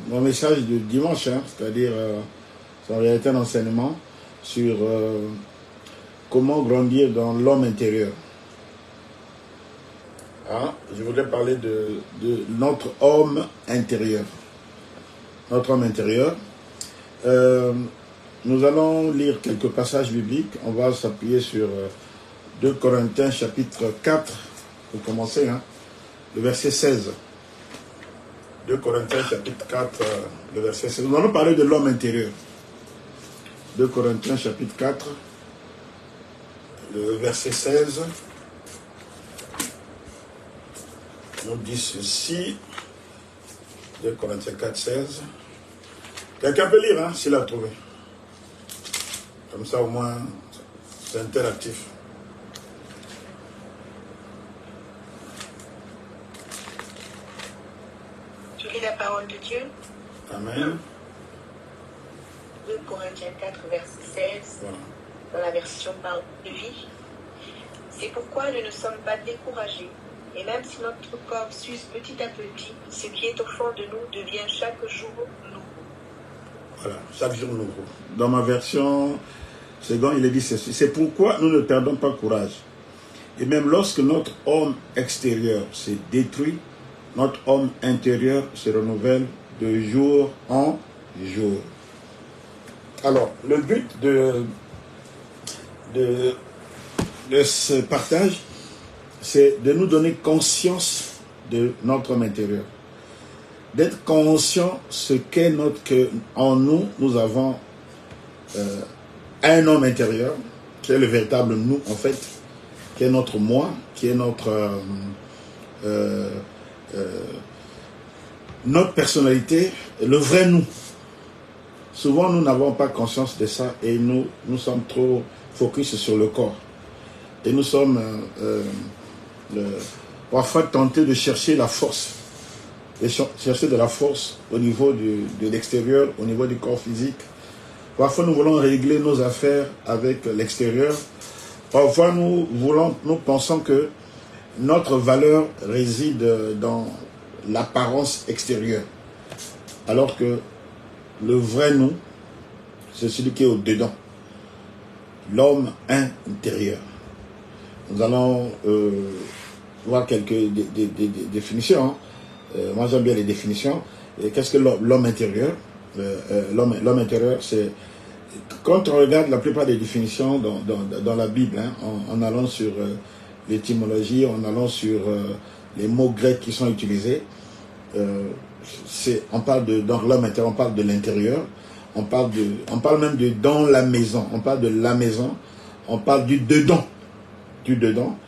mon message de dimanche, hein, c'est-à-dire c'est en réalité un enseignement sur comment grandir dans l'homme intérieur. Hein, je voudrais parler de notre homme intérieur. Notre homme intérieur. Nous allons lire quelques passages bibliques. On va s'appuyer sur 2 Corinthiens chapitre 4, pour commencer, hein, le verset 16. 2 Corinthiens chapitre 4, le verset 16. Nous allons parler de l'homme intérieur. 2 Corinthiens chapitre 4, le verset 16. Nous dit ceci. 2 Corinthiens 4, 16. Quelqu'un peut lire, hein, s'il a trouvé. Comme ça, au moins, c'est interactif. Je lis la parole de Dieu. Amen. 2 Corinthiens 4, verset 16, Voilà. dans la version par de vie. C'est pourquoi nous ne sommes pas découragés. Et même si notre corps s'use petit à petit, ce qui est au fond de nous devient chaque jour nouveau. Voilà, chaque jour nouveau. Dans ma version seconde, il est dit ceci. C'est pourquoi nous ne perdons pas courage. Et même lorsque notre homme extérieur s'est détruit, notre homme intérieur se renouvelle de jour en jour. Alors, le but de ce partage, c'est de nous donner conscience de notre homme intérieur. D'être conscient ce qu'est en nous, nous avons un homme intérieur, qui est le véritable nous, en fait, qui est notre moi, qui est notre personnalité, le vrai nous. Souvent, nous n'avons pas conscience de ça et nous sommes trop focus sur le corps. Et nous sommes parfois tentés de chercher la force, de chercher de la force au niveau de l'extérieur, au niveau du corps physique. Parfois, nous voulons régler nos affaires avec l'extérieur. Parfois, nous pensons que notre valeur réside dans l'apparence extérieure. Alors que le vrai nous, c'est celui qui est au-dedans. L'homme intérieur. Nous allons voir quelques définitions. Moi, j'aime bien les définitions. Qu'est-ce que l'homme intérieur? L'homme intérieur, c'est... Quand on regarde la plupart des définitions dans la Bible, hein, en allant sur l'étymologie, en allant sur les mots grecs qui sont utilisés, on parle dans l'homme intérieur, on parle de l'intérieur, on parle même de dans la maison, on parle de la maison, on parle du dedans. Du dedans.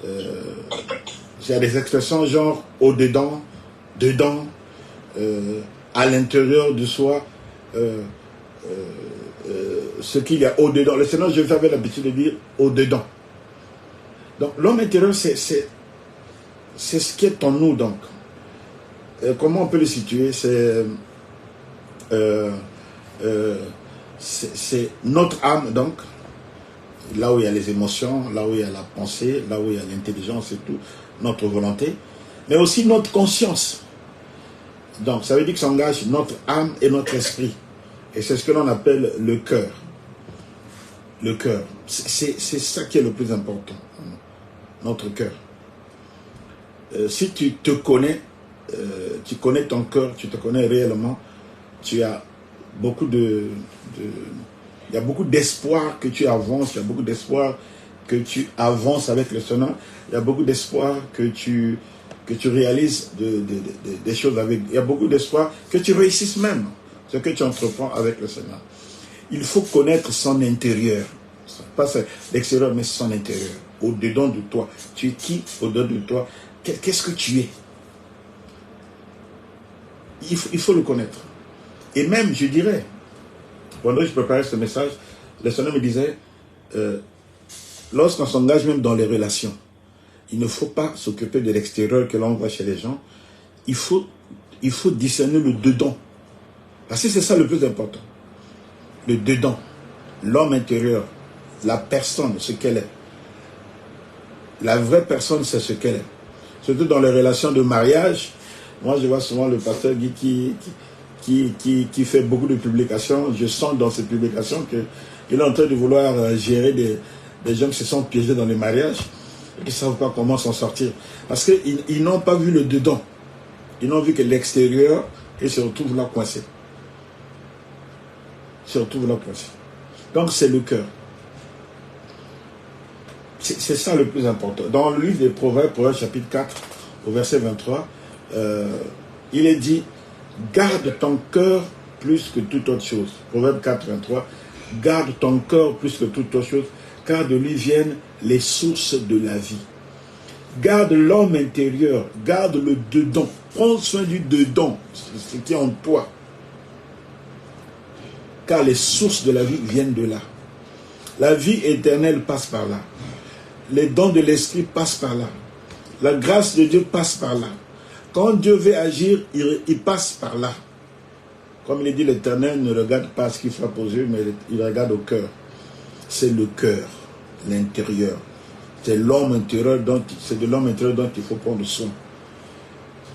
Il y a des expressions genre au-dedans, dedans, à l'intérieur de soi, ce qu'il y a au-dedans. Le Seigneur, j'avais l'habitude de dire au-dedans. Donc l'homme intérieur, c'est ce qui est en nous, donc. Comment on peut le situer? C'est notre âme, donc, là où il y a les émotions, là où il y a la pensée, là où il y a l'intelligence et tout, notre volonté, mais aussi notre conscience. Donc, ça veut dire que s'engage notre âme et notre esprit. Et c'est ce que l'on appelle le cœur. Le cœur. C'est ça qui est le plus important. Notre cœur. Si tu te connais, tu connais ton cœur, tu te connais réellement, tu as beaucoup il y a beaucoup d'espoir que tu avances, il y a beaucoup d'espoir que tu avances avec le Seigneur, il y a beaucoup d'espoir que tu réalises des choses avec, il y a beaucoup d'espoir que tu réussisses même ce que tu entreprends avec le Seigneur. Il faut connaître son intérieur, pas l'extérieur, mais son intérieur, au-dedans de toi. Tu es qui au-dedans de toi? Qu'est-ce que tu es? Il faut le connaître. Et même, je dirais, pendant que je préparais ce message, le Seigneur me disait, lorsqu'on s'engage même dans les relations, il ne faut pas s'occuper de l'extérieur que l'on voit chez les gens. Il faut discerner le dedans. Parce que c'est ça le plus important. Le dedans, l'homme intérieur, la personne, ce qu'elle est. La vraie personne, c'est ce qu'elle est. Surtout dans les relations de mariage. Moi, je vois souvent le pasteur qui qui fait beaucoup de publications. Je sens dans ces publications qu'il est en train de vouloir gérer des gens qui se sont piégés dans les mariages et qui ne savent pas comment s'en sortir. Parce qu'ils n'ont pas vu le dedans. Ils n'ont vu que l'extérieur et se retrouvent là coincés. Donc c'est le cœur. C'est ça le plus important. Dans le livre des Proverbes, chapitre 4, au verset 23, il est dit, garde ton cœur plus que toute autre chose. Proverbe 4, 23, garde ton cœur plus que toute autre chose, car de lui viennent les sources de la vie. Garde l'homme intérieur, garde le dedans. Prends soin du dedans, ce qui est en toi. Car les sources de la vie viennent de là. La vie éternelle passe par là. Les dons de l'esprit passent par là. La grâce de Dieu passe par là. Quand Dieu veut agir, il passe par là. Comme il est dit, l'Éternel ne regarde pas ce qu'il frappe aux yeux, mais il regarde au cœur. C'est le cœur, l'intérieur. C'est de l'homme intérieur dont il faut prendre soin.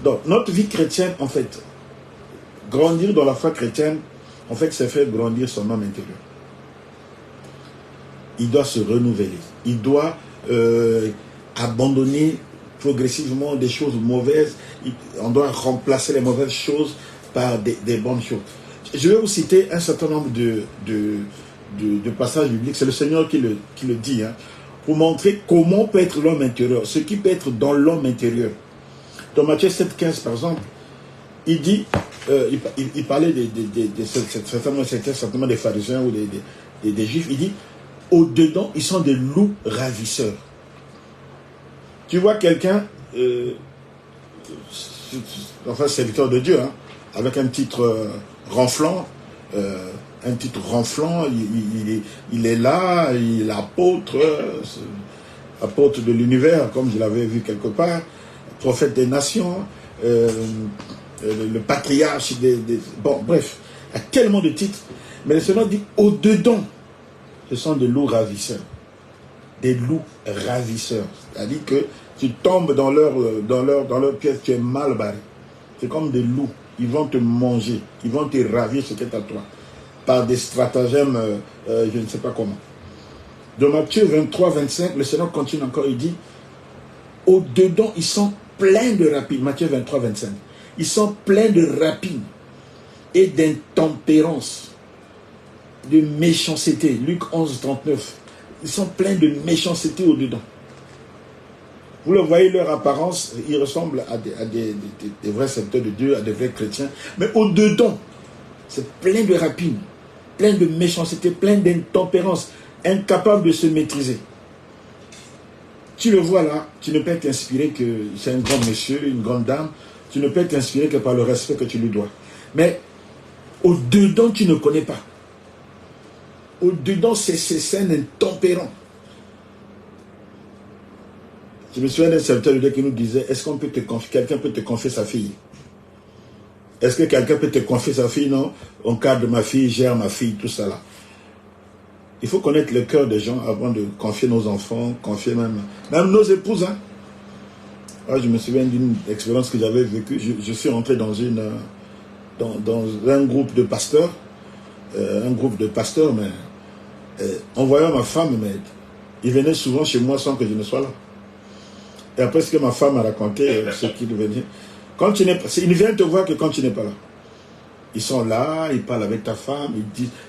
Donc, notre vie chrétienne, en fait, grandir dans la foi chrétienne, en fait, c'est faire grandir son homme intérieur. Il doit se renouveler. Il doit abandonner progressivement des choses mauvaises. On doit remplacer les mauvaises choses par des bonnes choses. Je vais vous citer un certain nombre de passages bibliques. C'est le Seigneur qui le dit, hein, pour montrer comment peut être l'homme intérieur, ce qui peut être dans l'homme intérieur. Dans Matthieu 7,15 par exemple, il dit, il parlait certainement des pharisiens ou des juifs, il dit, au-dedans, ils sont des loups ravisseurs. Tu vois quelqu'un, enfin serviteur de Dieu, hein, avec un titre renflant, il est là, il est apôtre de l'univers, comme je l'avais vu quelque part, prophète des nations, le patriarche bon, bref, il y a tellement de titres, mais le Seigneur dit, au-dedans, ce sont des loups ravisseurs. Des loups ravisseurs. C'est-à-dire que tu tombes dans leur pièce, tu es mal barré. C'est comme des loups. Ils vont te manger. Ils vont te ravir ce qui est à toi. Par des stratagèmes, je ne sais pas comment. Dans Matthieu 23, 25, le Seigneur continue encore, il dit, au-dedans, ils sont pleins de rapines. Matthieu 23, 25. Ils sont pleins de rapines et d'intempérance, de méchanceté. Luc 11, 39. Ils sont pleins de méchanceté au-dedans. Vous le voyez, leur apparence, ils ressemblent à des vrais serviteurs de Dieu, à des vrais chrétiens. Mais au-dedans, c'est plein de rapines, plein de méchanceté, plein d'intempérance, incapable de se maîtriser. Tu le vois là, tu ne peux t'inspirer que c'est un grand monsieur, une grande dame, tu ne peux t'inspirer que par le respect que tu lui dois. Mais au-dedans, tu ne connais pas. Au-dedans, c'est un intempérant. Je me souviens d'un serviteur de Dieu qui nous disait, est-ce qu'on peut te confier, quelqu'un peut te confier sa fille? Est-ce que quelqu'un peut te confier sa fille? Non, on cadre ma fille, gère ma fille, tout ça là. Il faut connaître le cœur des gens avant de confier nos enfants, confier même nos épouses. Hein. Alors, je me souviens d'une expérience que j'avais vécue. Je suis rentré dans un groupe de pasteurs. Mais en voyant ma femme, mais il venait souvent chez moi sans que je ne sois là. Et après ce que ma femme a raconté, ce qu'il venait. Quand tu n'es pas, ils ne viennent te voir que quand tu n'es pas là. Ils sont là, ils parlent avec ta femme,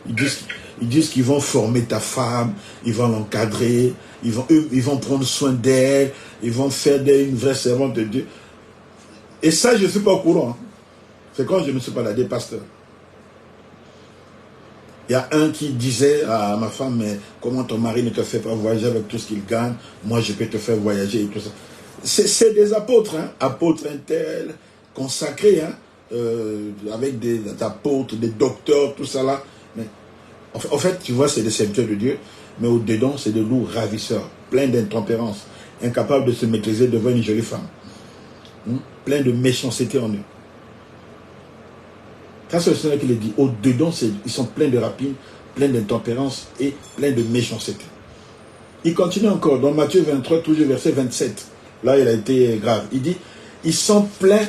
ils disent qu'ils vont former ta femme, ils vont l'encadrer, ils vont prendre soin d'elle, ils vont faire d'elle une vraie servante de Dieu. Et ça, je ne suis pas au courant. Hein. C'est quand je ne suis pas là, des pasteurs. Il y a un qui disait à ma femme, mais comment ton mari ne te fait pas voyager avec tout ce qu'il gagne? Moi, je peux te faire voyager et tout ça. C'est des apôtres, hein? Apôtres intels, consacrés, hein? Avec des apôtres, des docteurs, tout ça là. Mais, en fait, tu vois, c'est des serviteurs de Dieu, mais au-dedans, c'est des loups ravisseurs, pleins d'intempérance, incapables de se maîtriser devant une jolie femme. Plein de méchanceté en eux. Ça, c'est le Seigneur qui le dit. Au-dedans, ils sont pleins de rapines, pleins d'intempérance et pleins de méchanceté. Il continue encore dans Matthieu 23, toujours verset 27. Là, il a été grave. Il dit, ils sont pleins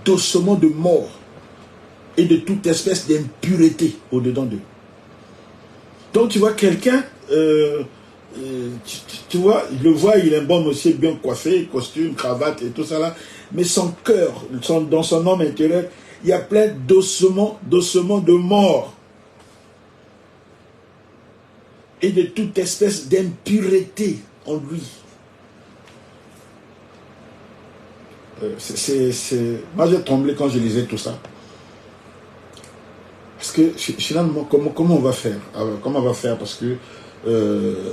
d'ossements de mort et de toute espèce d'impureté au-dedans d'eux. Donc tu vois quelqu'un, tu vois, je le vois, il est un bon monsieur bien coiffé, costume, cravate et tout ça là, mais son cœur, dans son homme intérieur, il y a plein d'ossements de mort et de toute espèce d'impureté en lui. Moi j'ai tremblé quand je lisais tout ça. Parce que finalement, comment on va faire? Comment on va faire? Parce que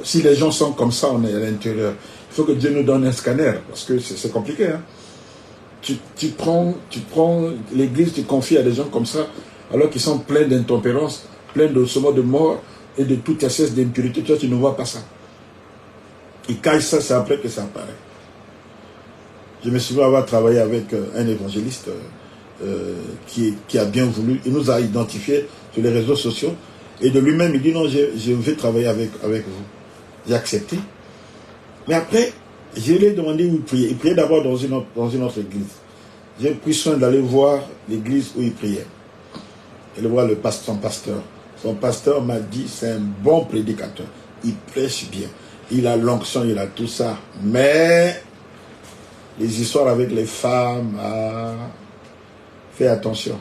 si les gens sont comme ça, on est à l'intérieur. Il faut que Dieu nous donne un scanner, parce que c'est compliqué. Hein? Tu prends l'église, tu confies à des gens comme ça, alors qu'ils sont pleins d'intempérance, pleins d'ossements de mort et de toute espèce d'impurité. Toi, tu ne vois pas ça. Ils cachent ça, c'est après que ça apparaît. Je me souviens avoir travaillé avec un évangéliste qui a bien voulu, il nous a identifiés sur les réseaux sociaux, et de lui-même, il dit non, je vais travailler avec vous. J'ai accepté. Mais après, je lui ai demandé où il priait. Il priait d'abord dans une autre église. J'ai pris soin d'aller voir l'église où il priait. Et de voir son pasteur. Son pasteur m'a dit, c'est un bon prédicateur. Il prêche bien. Il a l'onction, il a tout ça. Mais les histoires avec les femmes, fais attention.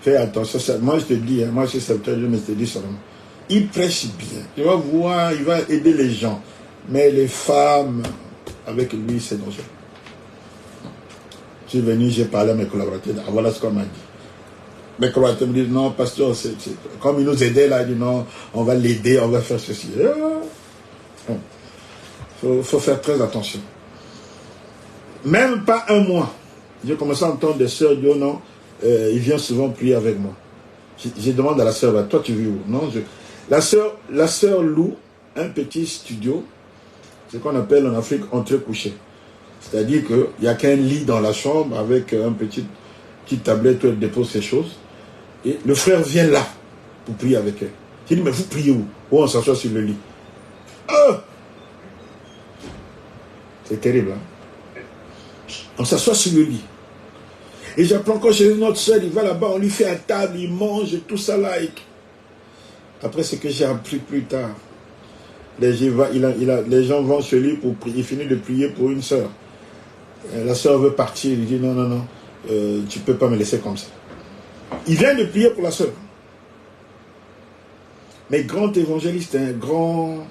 Fais attention. Moi, je te dis, moi, je suis serviteur, je me te dis seulement. Il prêche bien. Tu vas voir, il va aider les gens. Mais les femmes, avec lui, c'est dangereux. Je suis venu, j'ai parlé à mes collaborateurs. Ah, voilà ce qu'on m'a dit. Mes collaborateurs me disent, non, pasteur, comme il nous aidait là, il dit, non, on va l'aider, on va faire ceci. Il faut faire très attention. Même pas un mois. J'ai commencé à entendre des sœurs dire, non, il vient souvent prier avec moi. Je demande à la sœur, toi tu vis où? Non, la sœur loue un petit studio, ce qu'on appelle en Afrique entrecouché. C'est-à-dire qu'il n'y a qu'un lit dans la chambre avec un petite tablette où elle dépose ses choses. Et le frère vient là pour prier avec elle. J'ai dit, mais vous priez où? Où on s'assoit sur le lit. C'est terrible, hein? On s'assoit sur le lit. Et j'apprends quand j'ai une autre soeur, il va là-bas, on lui fait à table, il mange, tout ça là. Après, ce que j'ai appris plus tard, les gens vont chez lui pour prier, il finit de prier pour une soeur. La soeur veut partir, il dit non, tu ne peux pas me laisser comme ça. Il vient de prier pour la soeur. Mais grand évangéliste, un grand...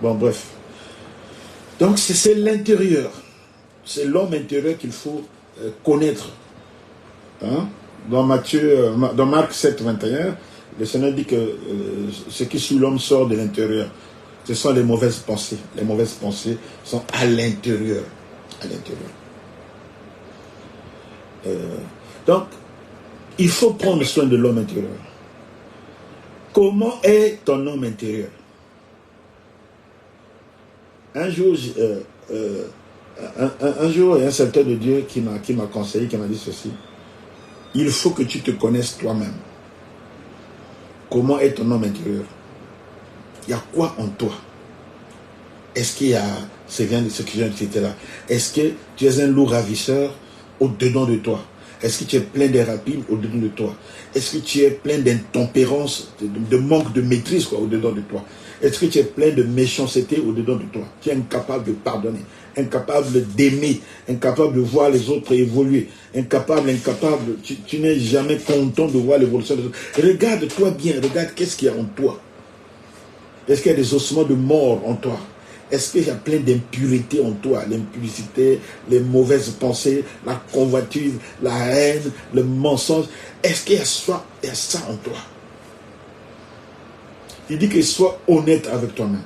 bon, bref. Donc, c'est l'intérieur. C'est l'homme intérieur qu'il faut connaître. Hein? Dans Marc 7, 21, le Seigneur dit que ce qui sous l'homme sort de l'intérieur. Ce sont les mauvaises pensées. Les mauvaises pensées sont à l'intérieur. À l'intérieur. Donc, il faut prendre soin de l'homme intérieur. Comment est ton homme intérieur? Un jour, il y a un serviteur de Dieu qui m'a conseillé, qui m'a dit ceci. Il faut que tu te connaisses toi-même. Comment est ton homme intérieur? Il y a quoi en toi? Est-ce qu'il y a ce que je viens de citer là? Est-ce que tu es un loup ravisseur au-dedans de toi? Est-ce que tu es plein de rapines au-dedans de toi? Est-ce que tu es plein d'intempérance, de manque de maîtrise au-dedans de toi? Est-ce que tu es plein de méchanceté au-dedans de toi? Tu es incapable de pardonner, incapable d'aimer, incapable de voir les autres évoluer, incapable, tu n'es jamais content de voir l'évolution des autres. Regarde-toi bien, regarde qu'est-ce qu'il y a en toi. Est-ce qu'il y a des ossements de mort en toi? Est-ce qu'il y a plein d'impuretés en toi? L'impudicité, les mauvaises pensées, la convoitise, la haine, le mensonge. Est-ce qu'il y a ça en toi? Il dit que sois honnête avec toi-même.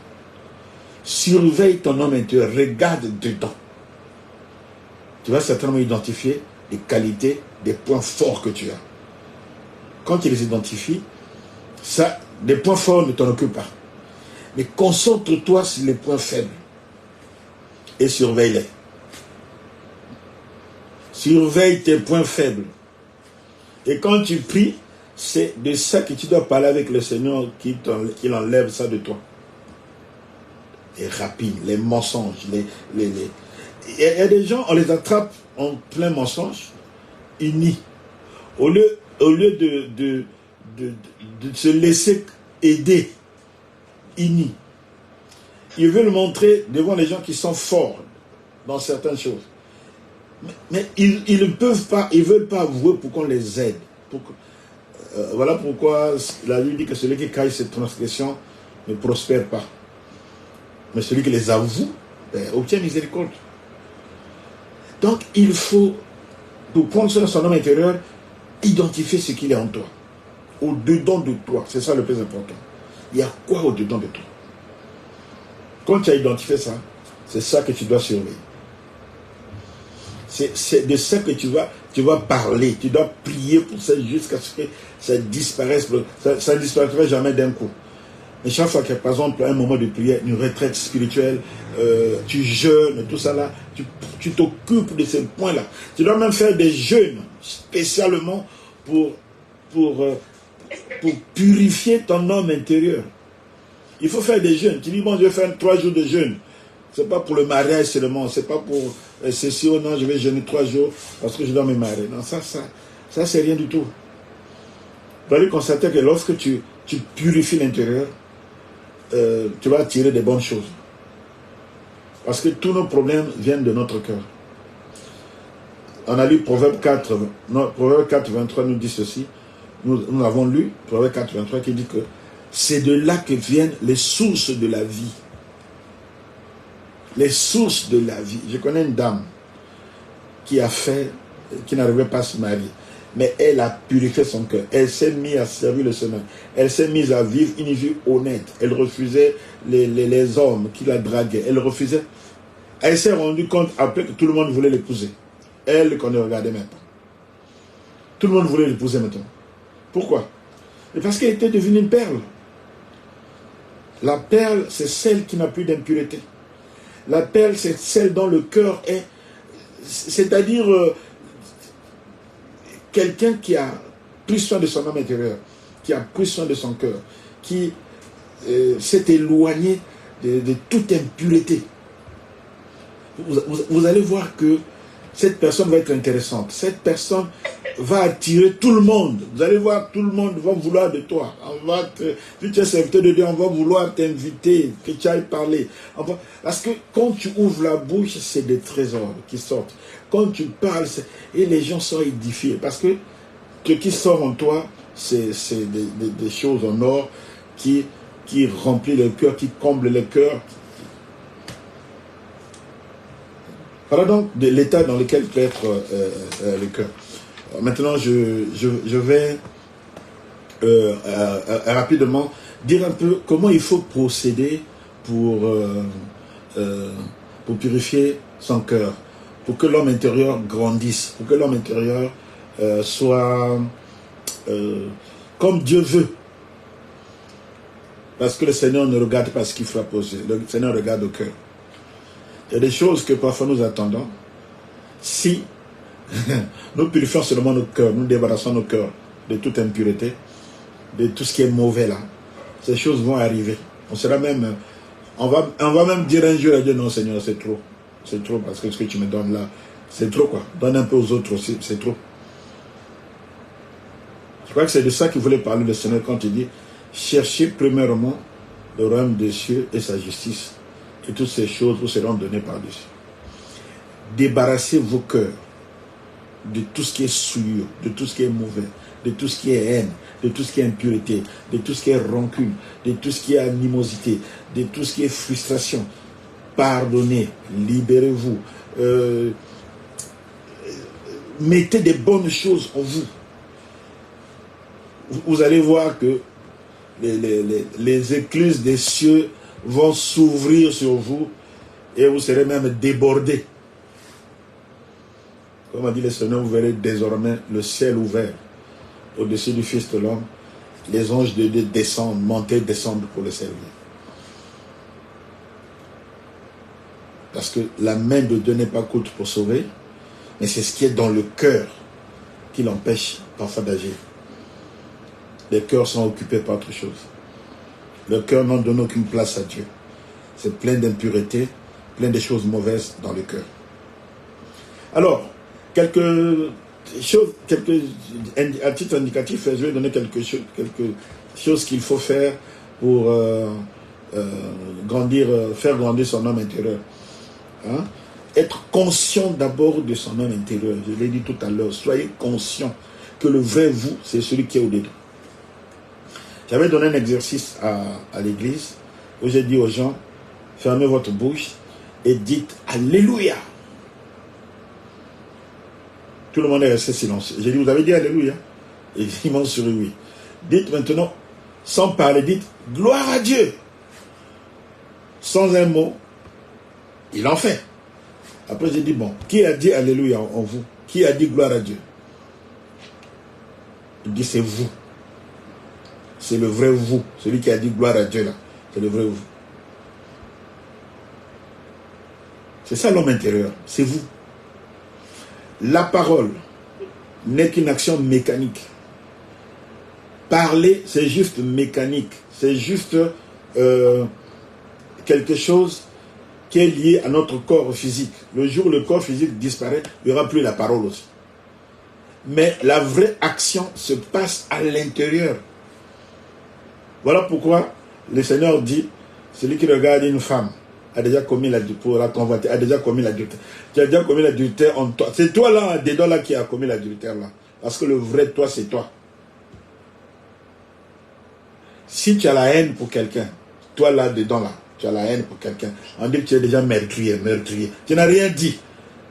Surveille ton homme intérieur, regarde dedans. Tu vas certainement identifier des qualités, des points forts que tu as. Quand tu les identifies, ça, des points forts ne t'en occupent pas. Mais concentre-toi sur les points faibles et surveille-les. Surveille tes points faibles. Et quand tu pries, c'est de ça que tu dois parler avec le Seigneur qu'il enlève ça de toi. Les rapines, les mensonges, il y a des gens, on les attrape en plein mensonge, ils nient. Au lieu de se laisser aider, ils nient. Ils veulent montrer devant les gens qui sont forts dans certaines choses. Mais ils ne peuvent pas, ils ne veulent pas avouer pour qu'on les aide. Voilà pourquoi la Bible dit que celui qui cache ses transgressions ne prospère pas. Mais celui qui les avoue obtient miséricorde. Donc il faut, pour prendre soin de son homme intérieur, identifier ce qu'il est en toi. Au-dedans de toi. C'est ça le plus important. Il y a quoi au-dedans de toi? Quand tu as identifié ça, c'est ça que tu dois surveiller. C'est de ça que tu vas parler. Tu dois prier pour ça jusqu'à ce que ça disparaisse. Ça ne disparaîtra jamais d'un coup. Et chaque fois qu'il y a par exemple un moment de prière, une retraite spirituelle, tu jeûnes, tout ça là, tu t'occupes de ces points-là. Tu dois même faire des jeûnes spécialement pour purifier ton homme intérieur. Il faut faire des jeûnes. Tu dis, bon, je vais faire 3 jours de jeûne. Ce n'est pas pour le mariage seulement. Ce n'est pas pour ceci ou non, je vais jeûner 3 jours parce que je dois me marier. Non, ça c'est rien du tout. Vous allez constater que lorsque tu purifies l'intérieur, tu vas attirer des bonnes choses. Parce que tous nos problèmes viennent de notre cœur. On a lu Proverbe 4, Proverbe 4, 23 nous dit ceci. Nous avons lu Proverbe 4, 23 qui dit que c'est de là que viennent les sources de la vie. Les sources de la vie. Je connais une dame qui n'arrivait pas à se marier. Mais elle a purifié son cœur. Elle s'est mise à servir le Seigneur. Elle s'est mise à vivre une vie honnête. Elle refusait les hommes qui la draguaient. Elle refusait. Elle s'est rendue compte après que tout le monde voulait l'épouser. Elle qu'on ne regardait même pas. Tout le monde voulait l'épouser maintenant. Pourquoi? Et parce qu'elle était devenue une perle. La perle, c'est celle qui n'a plus d'impureté. La perle, c'est celle dont le cœur est... C'est-à-dire... quelqu'un qui a pris soin de son âme intérieure, qui a pris soin de son cœur, qui s'est éloigné de toute impureté. Vous allez voir que cette personne va être intéressante. Cette personne va attirer tout le monde. Vous allez voir, tout le monde va vouloir de toi. Si tu es serviteur de Dieu, on va vouloir t'inviter, que tu ailles parler. Parce que quand tu ouvres la bouche, c'est des trésors qui sortent. Quand tu parles, et les gens sont édifiés. Parce que ce qui sort en toi, c'est des choses en or qui remplissent le cœur, qui comblent le cœur. Voilà donc de l'état dans lequel peut être le cœur. Maintenant, je vais rapidement dire un peu comment il faut procéder pour purifier son cœur, pour que l'homme intérieur grandisse, pour que l'homme intérieur soit comme Dieu veut. Parce que le Seigneur ne regarde pas ce qu'il frappe aux yeux, le Seigneur regarde au cœur. Il y a des choses que parfois nous attendons. Si nous purifions seulement nos cœurs, nous débarrassons nos cœurs de toute impureté, de tout ce qui est mauvais là, ces choses vont arriver. On sera même, on va même dire un jour à Dieu, non Seigneur, c'est trop. C'est trop parce que ce que tu me donnes là, c'est trop quoi. Donne un peu aux autres aussi, c'est trop. Je crois que c'est de ça qu'il voulait parler le Seigneur quand il dit, cherchez premièrement le royaume des cieux et sa justice. Et toutes ces choses vous seront données par-dessus. Débarrassez vos cœurs de tout ce qui est souillure, de tout ce qui est mauvais, de tout ce qui est haine, de tout ce qui est impureté, de tout ce qui est rancune, de tout ce qui est animosité, de tout ce qui est frustration. Pardonnez, libérez-vous. Mettez des bonnes choses en vous. Vous allez voir que les écluses des cieux vont s'ouvrir sur vous et vous serez même débordés. Comme a dit le Seigneur, vous verrez désormais le ciel ouvert au-dessus du Fils de l'homme. Les anges de Dieu descendent, monter, descendre pour le servir. Parce que la main de Dieu n'est pas courte pour sauver, mais c'est ce qui est dans le cœur qui l'empêche parfois d'agir. Les cœurs sont occupés par autre chose. Le cœur n'en donne aucune place à Dieu. C'est plein d'impureté, plein de choses mauvaises dans le cœur. Alors, quelques choses, à titre indicatif, je vais donner quelque chose qu'il faut faire pour faire grandir son homme intérieur. Hein? Être conscient d'abord de son homme intérieur. Je l'ai dit tout à l'heure. Soyez conscient que le vrai vous, c'est celui qui est au-dedans. J'avais donné un exercice à l'église où j'ai dit aux gens, fermez votre bouche et dites Alléluia. Tout le monde est resté silencieux. J'ai dit, vous avez dit Alléluia? Et ils m'ont souri, oui. Dites maintenant, sans parler, dites gloire à Dieu. Sans un mot, il en fait. Après, j'ai dit, bon, qui a dit Alléluia en vous? Qui a dit gloire à Dieu? Il dit, c'est vous. C'est le vrai vous. Celui qui a dit gloire à Dieu, là. C'est le vrai vous. C'est ça l'homme intérieur. C'est vous. La parole n'est qu'une action mécanique. Parler, c'est juste mécanique. C'est juste quelque chose qui est lié à notre corps physique. Le jour où le corps physique disparaît, il n'y aura plus la parole aussi. Mais la vraie action se passe à l'intérieur. Voilà pourquoi le Seigneur dit, celui qui regarde une femme a déjà commis l'adultère, pour la convoiter, a déjà commis l'adultère. Tu as déjà commis l'adultère en toi. C'est toi là, dedans là, qui a commis l'adultère là. Parce que le vrai toi, c'est toi. Si tu as la haine pour quelqu'un, toi là, dedans là, tu as la haine pour quelqu'un, on dit que tu es déjà meurtrier. Tu n'as rien dit.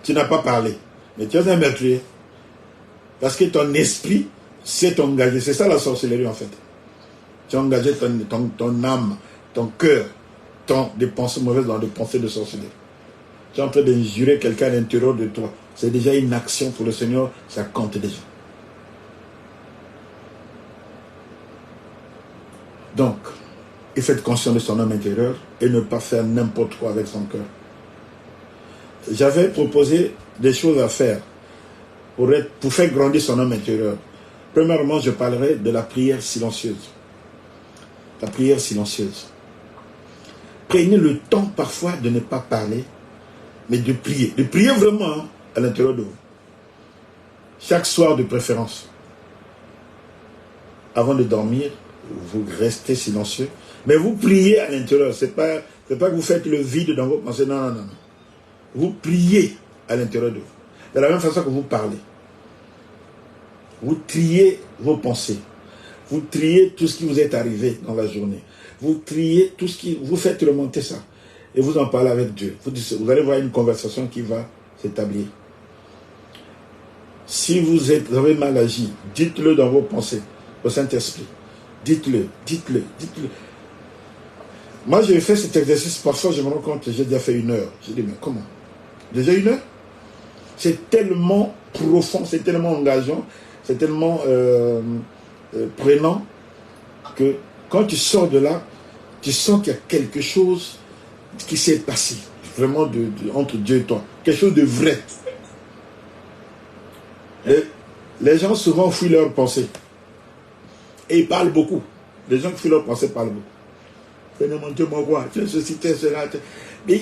Tu n'as pas parlé. Mais tu es un meurtrier. Parce que ton esprit s'est engagé. C'est ça la sorcellerie en fait. Tu as engagé ton âme, ton cœur, des pensées mauvaises dans des pensées de sorcellerie. Tu es en train d'injurer quelqu'un à l'intérieur de toi. C'est déjà une action pour le Seigneur, ça compte déjà. Donc, il faut être conscient de son homme intérieur et ne pas faire n'importe quoi avec son cœur. J'avais proposé des choses à faire pour faire grandir son homme intérieur. Premièrement, je parlerai de la prière silencieuse. La prière silencieuse. Prenez le temps parfois de ne pas parler, mais de prier. De prier vraiment à l'intérieur de vous. Chaque soir de préférence. Avant de dormir, vous restez silencieux. Mais vous priez à l'intérieur. Ce n'est pas que vous faites le vide dans vos pensées. Non, non, non. Vous priez à l'intérieur de vous. De la même façon que vous parlez. Vous triez vos pensées. Vous triez tout ce qui vous est arrivé dans la journée. Vous triez tout ce qui... Vous faites remonter ça. Et vous en parlez avec Dieu. Vous allez voir une conversation qui va s'établir. Si vous avez mal agi, dites-le dans vos pensées, au Saint-Esprit. Dites-le. Moi, j'ai fait cet exercice, parfois je me rends compte que j'ai déjà fait 1 heure. J'ai dit, mais comment? Déjà 1 heure? C'est tellement profond, c'est tellement engageant, c'est tellement prenant que quand tu sors de là, tu sens qu'il y a quelque chose qui s'est passé, vraiment entre Dieu et toi. Quelque chose de vrai. Les gens souvent fuient leurs pensées. Et ils parlent beaucoup. Les gens qui fuient leurs pensées parlent beaucoup. Seigneur mon Dieu, mon roi, ceci, cela. Mais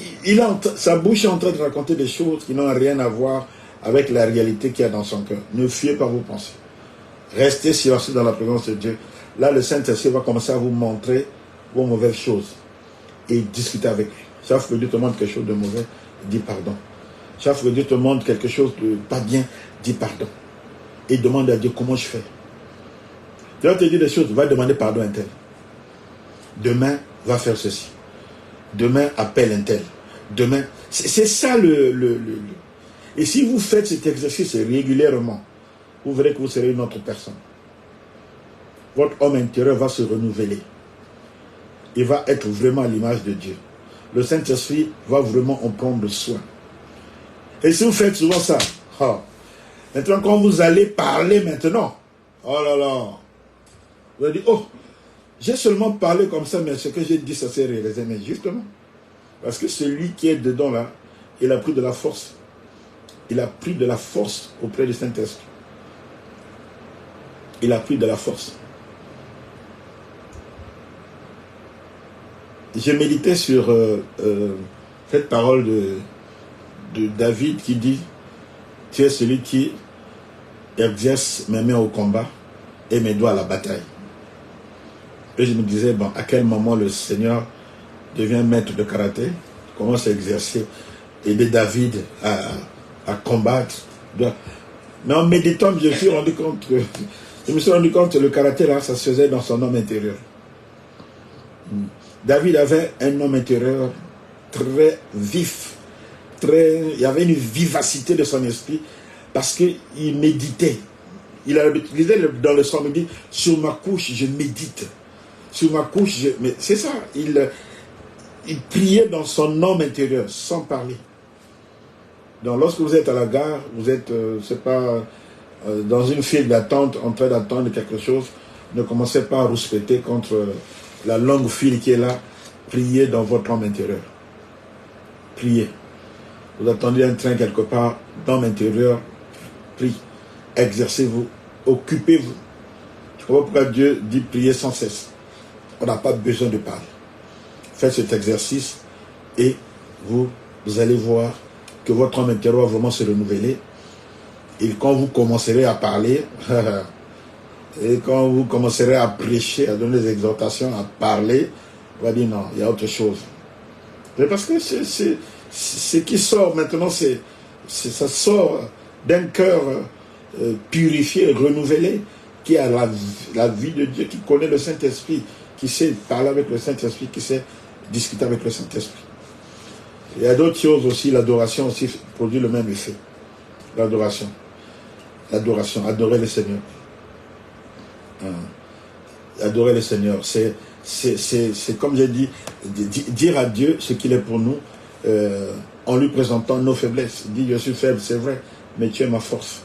sa bouche est en train de raconter des choses qui n'ont rien à voir avec la réalité qu'il y a dans son cœur. Ne fuyez pas vos pensées. Restez silencieux dans la présence de Dieu. Là, le Saint-Esprit va commencer à vous montrer vos mauvaises choses. Et discuter avec lui. Chaque fois que Dieu te montre quelque chose de mauvais, dis pardon. Chaque fois que Dieu te montre quelque chose de pas bien, dis pardon. Et demande à Dieu comment je fais. Dieu va te dire des choses, va demander pardon à un tel. Demain, va faire ceci. Demain, appelle un tel. Demain, c'est ça Et si vous faites cet exercice régulièrement, vous verrez que vous serez une autre personne. Votre homme intérieur va se renouveler. Il va être vraiment à l'image de Dieu. Le Saint-Esprit va vraiment en prendre soin. Et si vous faites souvent ça, maintenant quand vous allez parler maintenant, oh là là, vous allez dire, oh, j'ai seulement parlé comme ça, mais ce que j'ai dit, ça s'est réalisé. Mais justement, parce que celui qui est dedans là, il a pris de la force. Il a pris de la force auprès du Saint-Esprit. Il a pris de la force. J'ai médité sur cette parole de David qui dit tu es celui qui exerce mes mains au combat et mes doigts à la bataille. Et je me disais, bon, à quel moment le Seigneur devient maître de karaté, commence à exercer, aider David à combattre. Mais en méditant, je me suis rendu compte que le karaté, là, ça se faisait dans son homme intérieur. David avait un homme intérieur très vif, il y avait une vivacité de son esprit, parce qu'il méditait. Il disait dans le psaume, il dit, sur ma couche, je médite. Sur ma couche, mais c'est ça, il priait dans son homme intérieur, sans parler. Donc lorsque vous êtes à la gare, vous êtes, c'est pas, dans une file d'attente, en train d'attendre quelque chose, ne commencez pas à rouspéter contre la longue file qui est là. Priez dans votre homme intérieur. Priez. Vous attendez un train quelque part, dans l'intérieur, priez. Exercez-vous, occupez-vous. Je ne comprends pas pourquoi Dieu dit prier sans cesse. On n'a pas besoin de parler. Faites cet exercice et vous allez voir que votre homme intérieur va vraiment se renouveler. Et quand vous commencerez à parler, et quand vous commencerez à prêcher, à donner des exhortations, à parler, on va dire non, il y a autre chose. Mais parce que ce qui sort maintenant, ça sort d'un cœur purifié, renouvelé, qui a la vie de Dieu, qui connaît le Saint-Esprit, qui sait parler avec le Saint-Esprit, qui sait discuter avec le Saint-Esprit. Il y a d'autres choses aussi, l'adoration aussi produit le même effet. L'adoration. L'adoration, adorer le Seigneur. Adorer le Seigneur, c'est comme j'ai dit, dire à Dieu ce qu'il est pour nous, en lui présentant nos faiblesses. Il dit, je suis faible, c'est vrai, mais tu es ma force.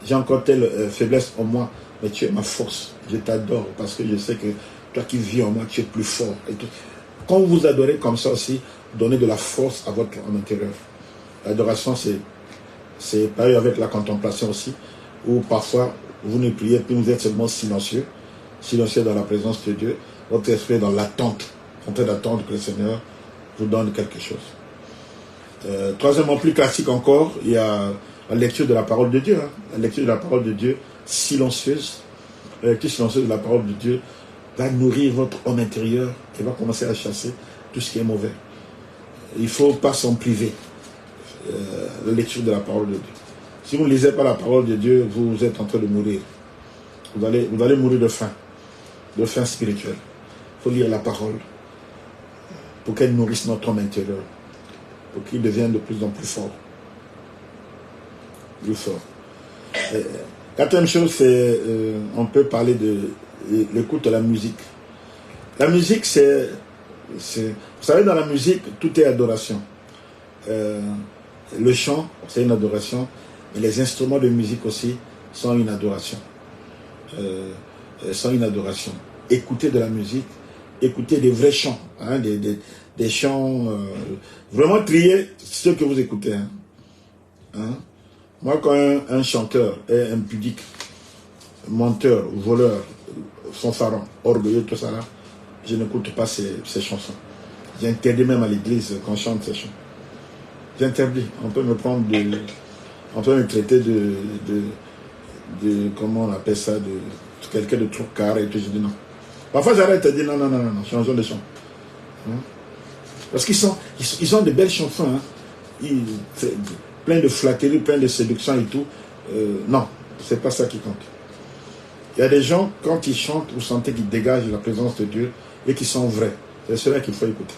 J'ai encore telle faiblesse en moi, mais tu es ma force. Je t'adore parce que je sais que toi qui vis en moi, tu es plus fort. Et tout. Quand vous adorez comme ça aussi, donnez de la force à votre homme intérieur. L'adoration, c'est pareil avec la contemplation aussi, où parfois vous ne priez plus, vous êtes seulement silencieux dans la présence de Dieu. Votre esprit est dans l'attente, en train d'attendre que le Seigneur vous donne quelque chose. Troisièmement, plus classique encore, il y a la lecture de la parole de Dieu. La lecture de la parole de Dieu silencieuse. La lecture silencieuse de la parole de Dieu va nourrir votre homme intérieur et va commencer à chasser tout ce qui est mauvais. Il ne faut pas s'en priver. La lecture de la parole de Dieu. Si vous ne lisez pas la parole de Dieu, vous êtes en train de mourir. Vous allez mourir de faim spirituelle. Il faut lire la parole pour qu'elle nourrisse notre homme intérieur, pour qu'il devienne de plus en plus fort. Plus fort. Quatrième chose, c'est on peut parler de l'écoute de la musique. La musique, vous savez, dans la musique, tout est adoration. Le chant, c'est une adoration, mais les instruments de musique aussi sont une adoration. Écoutez de la musique, écoutez des vrais chants, hein, des chants, vraiment trier ce que vous écoutez. Hein. Moi, quand un chanteur est impudique, menteur, voleur, fanfaron, orgueilleux, tout ça là, je n'écoute pas ces chansons. J'interdis même à l'église qu'on chante ces chants. J'interdis. On peut me prendre on peut me traiter de comment on appelle ça, de quelqu'un de trop carré et tout. Je dis non. Parfois j'arrête et je dis non, changeons de chant. Hein? Parce qu'ils ont de belles chansons. Hein? Plein de flatteries, plein de séduction et tout. Non, c'est pas ça qui compte. Il y a des gens, quand ils chantent, vous sentez qu'ils dégagent la présence de Dieu et qui sont vrais. C'est cela qu'il faut écouter.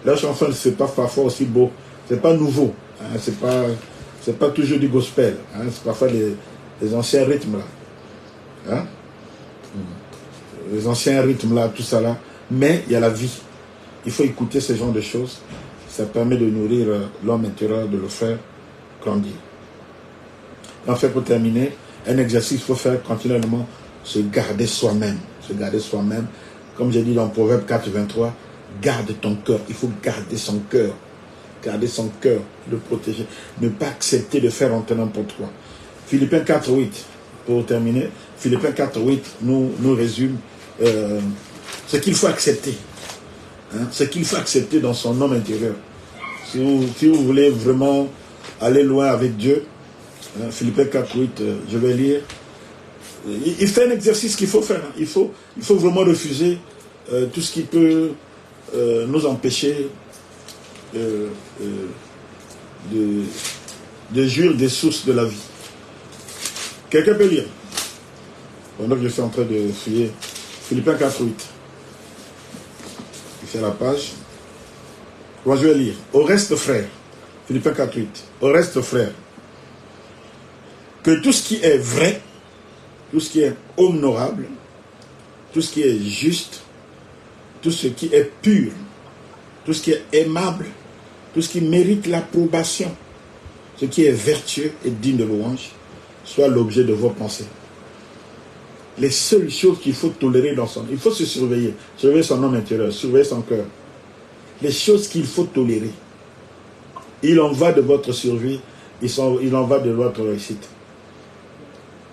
La chanson, c'est pas parfois aussi beau. C'est pas nouveau. Hein? C'est pas toujours du gospel. Hein? C'est parfois les anciens rythmes là. Hein? Les anciens rythmes là, tout ça là. Mais il y a la vie. Il faut écouter ce genre de choses. Ça permet de nourrir l'homme intérieur, de le faire grandir. Enfin, pour terminer, un exercice, il faut faire continuellement se garder soi-même. Se garder soi-même. Comme j'ai dit dans Proverbe 4, 23, garde ton cœur. Il faut garder son cœur. Garder son cœur, le protéger. Ne pas accepter de faire entrer n'importe quoi. Philippiens 4, 8, pour terminer. Philippiens 4, 8 nous résume ce qu'il faut accepter. Hein, ce qu'il faut accepter dans son homme intérieur. Si vous voulez vraiment aller loin avec Dieu, Philippiens 4, 8, je vais lire. Il fait un exercice qu'il faut faire. Il faut vraiment refuser tout ce qui peut nous empêcher de jouir des sources de la vie. Quelqu'un peut lire? Pendant que je suis en train de fouiller. Philippiens 4, 8. Je fais la page. Moi, je vais lire. Au reste, frère. Philippiens 4, 8. Au reste, frère. Que tout ce qui est vrai, tout ce qui est honorable, tout ce qui est juste, tout ce qui est pur, tout ce qui est aimable, tout ce qui mérite l'approbation, ce qui est vertueux et digne de louange, soit l'objet de vos pensées. Les seules choses qu'il faut tolérer dans son... Il faut se surveiller son homme intérieur, surveiller son cœur. Les choses qu'il faut tolérer. Il en va de votre survie, il en va de votre réussite.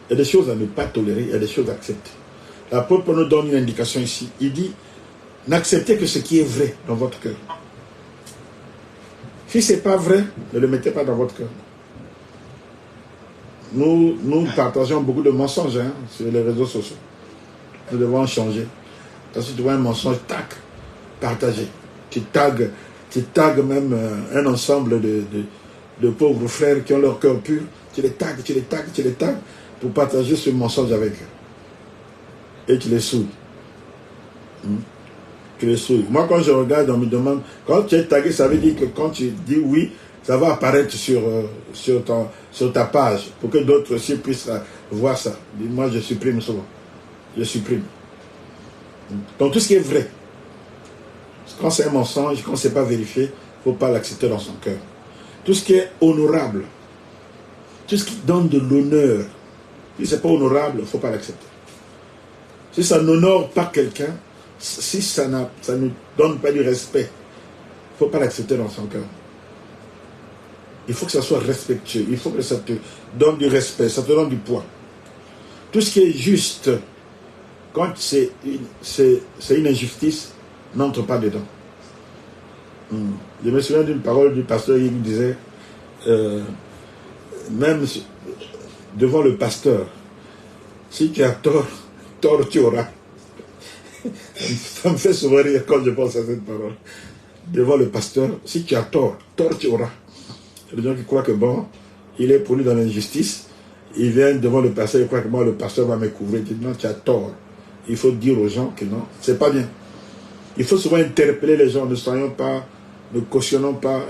Il y a des choses à ne pas tolérer, il y a des choses à accepter. L'apôtre nous donne une indication ici. Il dit, n'acceptez que ce qui est vrai dans votre cœur. Si ce n'est pas vrai, ne le mettez pas dans votre cœur. Nous partageons beaucoup de mensonges sur les réseaux sociaux. Nous devons en changer. Parce que tu vois un mensonge, tac, partagé. Tu tagues même un ensemble de pauvres frères qui ont leur cœur pur. Tu les tagues pour partager ce mensonge avec eux. Et tu les souilles. Tu les souilles. Moi, quand je regarde, on me demande, quand tu es tagué, ça veut dire que quand tu dis oui, ça va apparaître sur ta page, pour que d'autres aussi puissent voir ça. Moi, je supprime souvent. Je supprime. Donc, tout ce qui est vrai, quand c'est un mensonge, quand ce n'est pas vérifié, il ne faut pas l'accepter dans son cœur. Tout ce qui est honorable, tout ce qui donne de l'honneur, si ce n'est pas honorable, il ne faut pas l'accepter. Si ça n'honore pas quelqu'un, si ça ne donne pas du respect, il ne faut pas l'accepter dans son cœur. Il faut que ça soit respectueux, il faut que ça te donne du respect, ça te donne du poids. Tout ce qui est juste, quand c'est une injustice, n'entre pas dedans. Je me souviens d'une parole du pasteur, il disait, même devant le pasteur, si tu as tort, tort tu auras. Ça me fait souvent rire quand je pense à cette parole. Devant le pasteur, si tu as tort, tort tu auras. Il y a des gens qui croient que bon, il est pour lui dans l'injustice, il vient devant le pasteur, il croit que moi le pasteur va me couvrir. Il dit non, tu as tort. Il faut dire aux gens que non, c'est pas bien. Il faut souvent interpeller les gens, ne cautionnons pas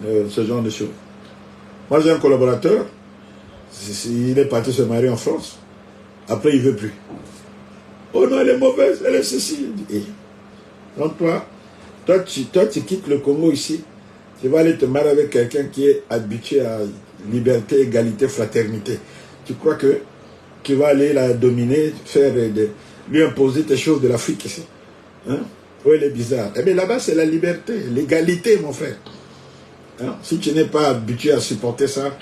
ce genre de choses. Moi j'ai un collaborateur, il est parti se marier en France, après il ne veut plus. Oh non, elle est mauvaise, elle est ceci. Donc toi tu quittes le Congo ici, tu vas aller te marier avec quelqu'un qui est habitué à liberté, égalité, fraternité. Tu crois que tu vas aller la dominer, lui imposer tes choses de l'Afrique ici. Hein? Oui, elle est bizarre. Eh bien là-bas, c'est la liberté, l'égalité, mon frère. Hein? Si tu n'es pas habitué à supporter ça,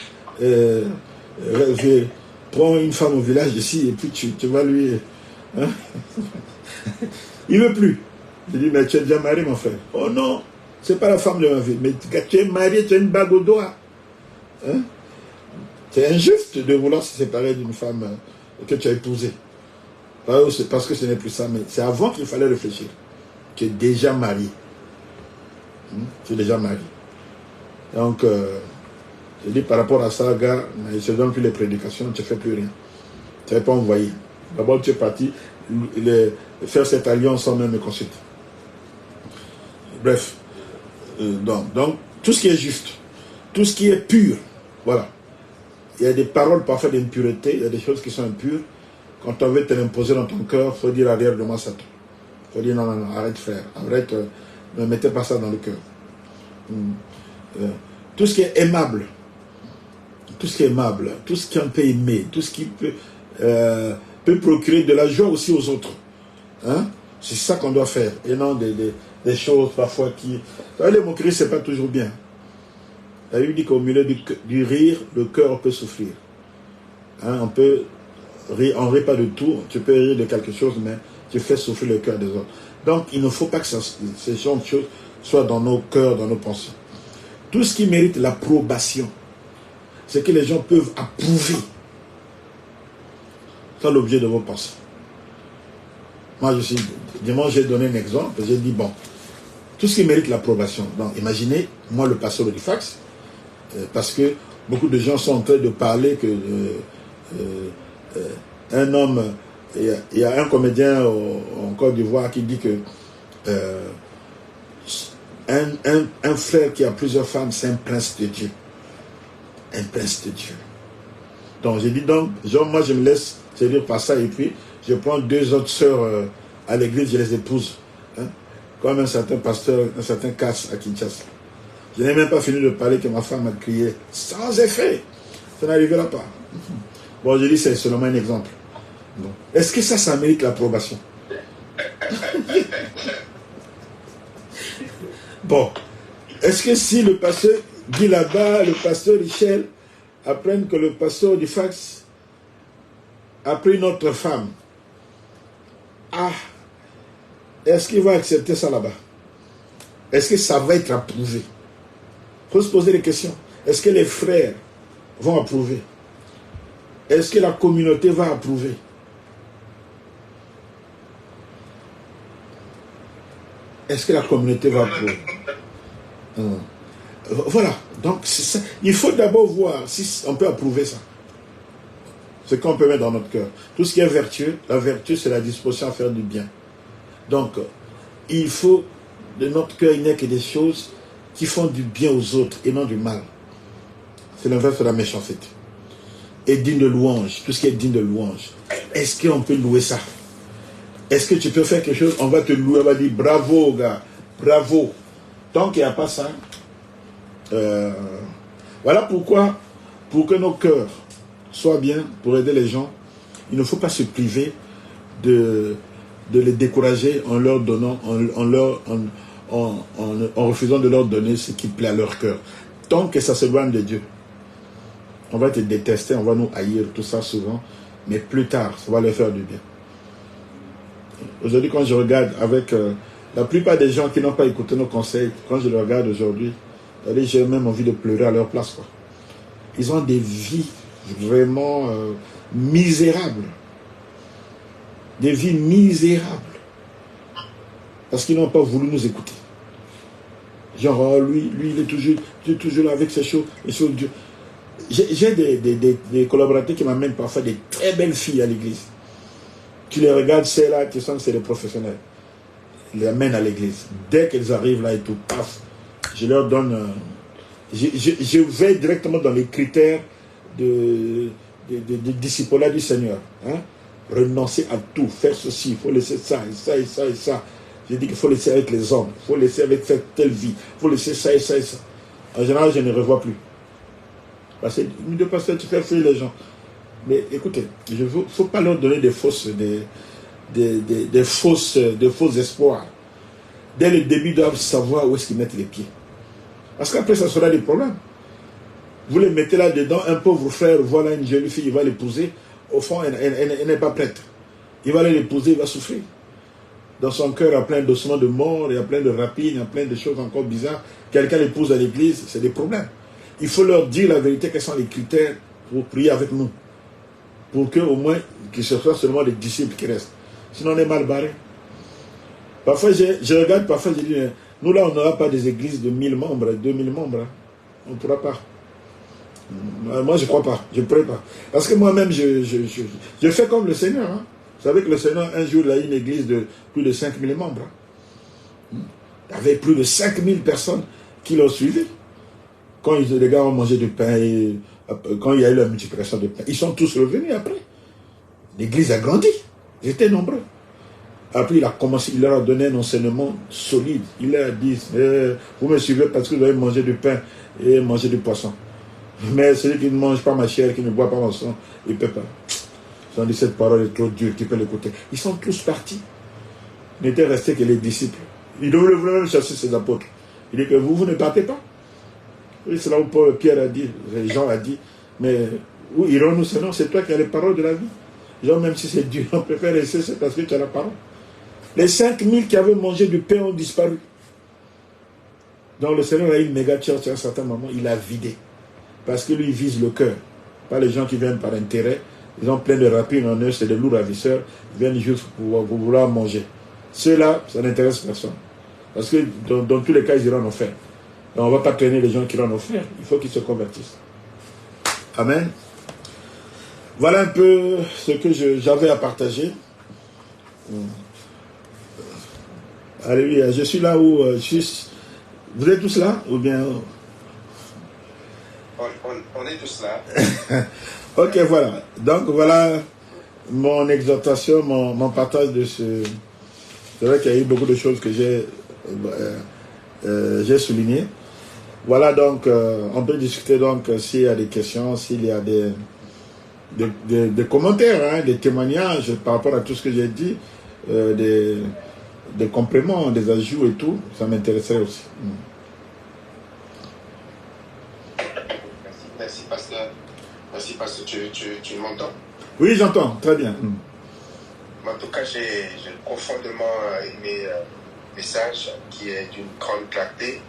prends une femme au village ici et puis tu vas lui... Hein? Il ne veut plus. Je dis, mais tu es déjà marié, mon frère. Oh non, c'est pas la femme de ma vie. Mais tu es marié, tu as une bague au doigt. Hein? C'est injuste de vouloir se séparer d'une femme que tu as épousée. Parce que ce n'est plus ça, mais c'est avant qu'il fallait réfléchir. Tu es déjà marié. Tu es déjà marié. Donc, je dis par rapport à ça, gars, il ne se donne plus les prédications, tu ne fais plus rien. Tu n'avais pas envoyé. D'abord, tu es parti faire cette alliance sans même me consulter. Bref. Donc, tout ce qui est juste, tout ce qui est pur, voilà. Il y a des paroles parfois d'impureté, il y a des choses qui sont impures. Quand on veut te l'imposer dans ton cœur, il faut dire arrière de moi Satan. Il faut dire non, arrête frère, arrête, ne mettez pas ça dans le cœur. Tout ce qui est aimable, tout ce qui est aimable, tout ce qu'on peut aimer, tout ce qui peut procurer de la joie aussi aux autres. Hein? C'est ça qu'on doit faire, et non des choses parfois qui... Les moqueries, c'est pas toujours bien. La Bible dit qu'au milieu du rire, le cœur peut souffrir. Hein, on peut rire, on ne rit pas de tout, tu peux rire de quelque chose, mais tu fais souffrir le cœur des autres. Donc, il ne faut pas que ces genre de choses soient dans nos cœurs, dans nos pensées. Tout ce qui mérite l'approbation, ce que les gens peuvent approuver. C'est l'objet de vos pensées. Moi, dimanche, j'ai donné un exemple. J'ai dit, bon, tout ce qui mérite l'approbation. Donc, imaginez, moi, le pasteur Odifax, parce que beaucoup de gens sont en train de parler que un homme, il y a un comédien en Côte d'Ivoire qui dit que un frère qui a plusieurs femmes, c'est un prince de Dieu. Un prince de Dieu. Donc, j'ai dit, donc, genre, moi, je me laisse séduire par ça, et puis, je prends 2 autres sœurs à l'église, je les épouse. Hein, comme un certain pasteur, un certain Cass à Kinshasa. Je n'ai même pas fini de parler que ma femme a crié, sans effet. Ça n'arrivera pas. Bon, je dis, c'est seulement un exemple. Bon. Est-ce que ça mérite l'approbation? Bon. Est-ce que si le pasteur dit là-bas, le pasteur Richel, apprenne que le pasteur du Fax a pris notre femme, ah, est-ce qu'il va accepter ça là-bas? Est-ce que ça va être approuvé? Il faut se poser des questions. Est-ce que les frères vont approuver? Est-ce que la communauté va approuver? Est-ce que la communauté va approuver? Voilà. Donc, c'est ça. Il faut d'abord voir si on peut approuver ça. Ce qu'on peut mettre dans notre cœur. Tout ce qui est vertueux, la vertu, c'est la disposition à faire du bien. Donc, il faut de notre cœur, il n'y a que des choses qui font du bien aux autres et non du mal. C'est l'inverse de la méchanceté. Et digne de louange, tout ce qui est digne de louange. Est-ce qu'on peut louer ça? Est-ce que tu peux faire quelque chose? On va te louer, on va dire bravo, gars, bravo. Tant qu'il n'y a pas ça, voilà pourquoi, pour que nos cœurs soient bien, pour aider les gens, il ne faut pas se priver de les décourager en leur donnant, en refusant de leur donner ce qui plaît à leur cœur. Tant que ça s'éloigne de Dieu, on va te détester, on va nous haïr, tout ça souvent, mais plus tard, ça va leur faire du bien. Aujourd'hui, quand je regarde avec la plupart des gens qui n'ont pas écouté nos conseils, quand je les regarde aujourd'hui, j'ai même envie de pleurer à leur place, quoi. Ils ont des vies vraiment misérables. Des vies misérables. Parce qu'ils n'ont pas voulu nous écouter. Genre, oh, lui, il est toujours là avec ses choses, les choses de Dieu. J'ai des collaborateurs qui m'amènent parfois des très belles filles à l'église. Tu les regardes, c'est là, tu sens que c'est des professionnels. Ils les amènent à l'église. Dès qu'elles arrivent là et tout, paf, je leur donne... je vais directement dans les critères de disciple du Seigneur. Hein? Renoncer à tout, faire ceci, il faut laisser ça, et ça, et ça, et ça. Je dis qu'il faut laisser avec les hommes, il faut laisser avec cette telle vie, il faut laisser ça, et ça, et ça. En général, je ne revois plus. Parce que de pasteur, tu fais fuir les gens. Mais écoutez, il ne faut pas leur donner des faux espoirs. Dès le début, ils doivent savoir où est-ce qu'ils mettent les pieds. Parce qu'après, ça sera des problèmes. Vous les mettez là-dedans, un pauvre frère, voilà une jolie fille, il va l'épouser. Au fond, elle n'est pas prête. Il va l'épouser, il va souffrir. Dans son cœur, il y a plein d'ossements de mort, il y a plein de rapines, il y a plein de choses encore bizarres. Quelqu'un l'épouse à l'église, c'est des problèmes. Il faut leur dire la vérité, quels sont les critères pour prier avec nous. Pour qu'au moins, que ce soit seulement les disciples qui restent. Sinon, on est mal barré. Parfois, je regarde, parfois, je dis, nous là, on n'aura pas des églises de 1000 membres, 2000 membres. Hein. On ne pourra pas. Moi, je ne crois pas. Je ne prie pas. Parce que moi-même, je fais comme le Seigneur. Hein. Vous savez que le Seigneur, un jour, il a eu une église de plus de 5000 membres. Hein. Il y avait plus de 5000 personnes qui l'ont suivi. Quand les gars ont mangé du pain, et quand il y a eu la multiplication de pain, ils sont tous revenus après. L'église a grandi. Ils étaient nombreux. Après, il a commencé, il leur a donné un enseignement solide. Il leur a dit, vous me suivez parce que vous avez mangé du pain et mangé du poisson. Mais celui qui ne mange pas ma chair, qui ne boit pas mon sang, il ne peut pas. Ils ont dit, cette parole est trop dure, tu peux l'écouter. Ils sont tous partis. Il n'était resté que les disciples. Il voulait même chasser ses apôtres. Il dit que vous ne partez pas. Et c'est là où Pierre a dit, Jean a dit, mais où irons-nous sinon? C'est toi qui as les paroles de la vie. Jean, même si c'est dur, on préfère rester, c'est parce que tu as la parole. Les 5000 qui avaient mangé du pain ont disparu. Donc le Seigneur a eu une méga church à un certain moment, il a vidé. Parce que lui, il vise le cœur. Pas les gens qui viennent par intérêt. Ils ont plein de rapines en eux, c'est des loups ravisseurs. Ils viennent juste pour vouloir manger. Ceux-là, ça n'intéresse personne. Parce que dans tous les cas, ils iront en enfer. Donc, on ne va pas traîner les gens qui iront en enfer. Il faut qu'ils se convertissent. Amen. Voilà un peu ce que j'avais à partager. Alléluia. Je suis là où vous êtes tous là ou bien... On est tous là. Ok, voilà. Donc, voilà mon exhortation, mon partage de ce... C'est vrai qu'il y a eu beaucoup de choses que j'ai soulignées. Voilà, donc, on peut discuter donc s'il y a des questions, s'il y a des commentaires, hein, des témoignages par rapport à tout ce que j'ai dit, des compléments, des ajouts et tout. Ça m'intéresserait aussi. Merci, pasteur. Merci, pasteur. Tu m'entends? Oui, j'entends. Très bien. En tout cas, j'ai profondément aimé le message qui est d'une grande clarté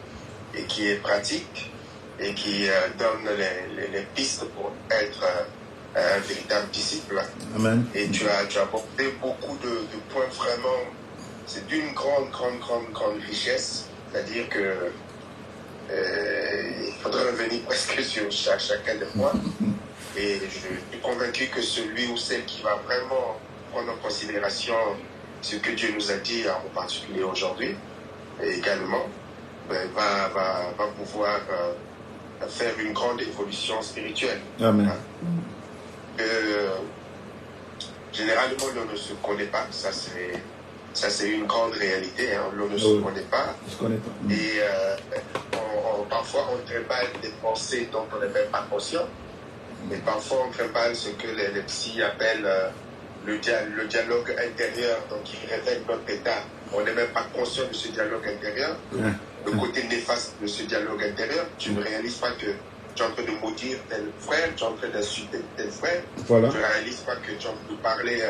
et qui est pratique et qui donne les pistes pour être un véritable disciple. Amen. Et tu as apporté beaucoup de points vraiment. C'est d'une grande richesse. C'est-à-dire que il faudrait revenir presque sur chacun des points. Et je suis convaincu que celui ou celle qui va vraiment prendre en considération ce que Dieu nous a dit, en particulier aujourd'hui, et également, va pouvoir faire une grande évolution spirituelle. Amen. Généralement, l'on ne se connaît pas. Ça, c'est une grande réalité. Hein. L'on ne se connaît pas. Et parfois, on trimballe des pensées dont on n'est même pas conscient. Mais parfois, on trimballe ce que les psys appellent le dialogue intérieur, donc qui révèle notre état. On n'est même pas conscient de ce dialogue intérieur. Le côté néfaste de ce dialogue intérieur, tu ne réalises pas que tu es en train de maudire tel frère, tu es en train d'insulter tel frère. Voilà. Tu ne réalises pas que tu es en train de parler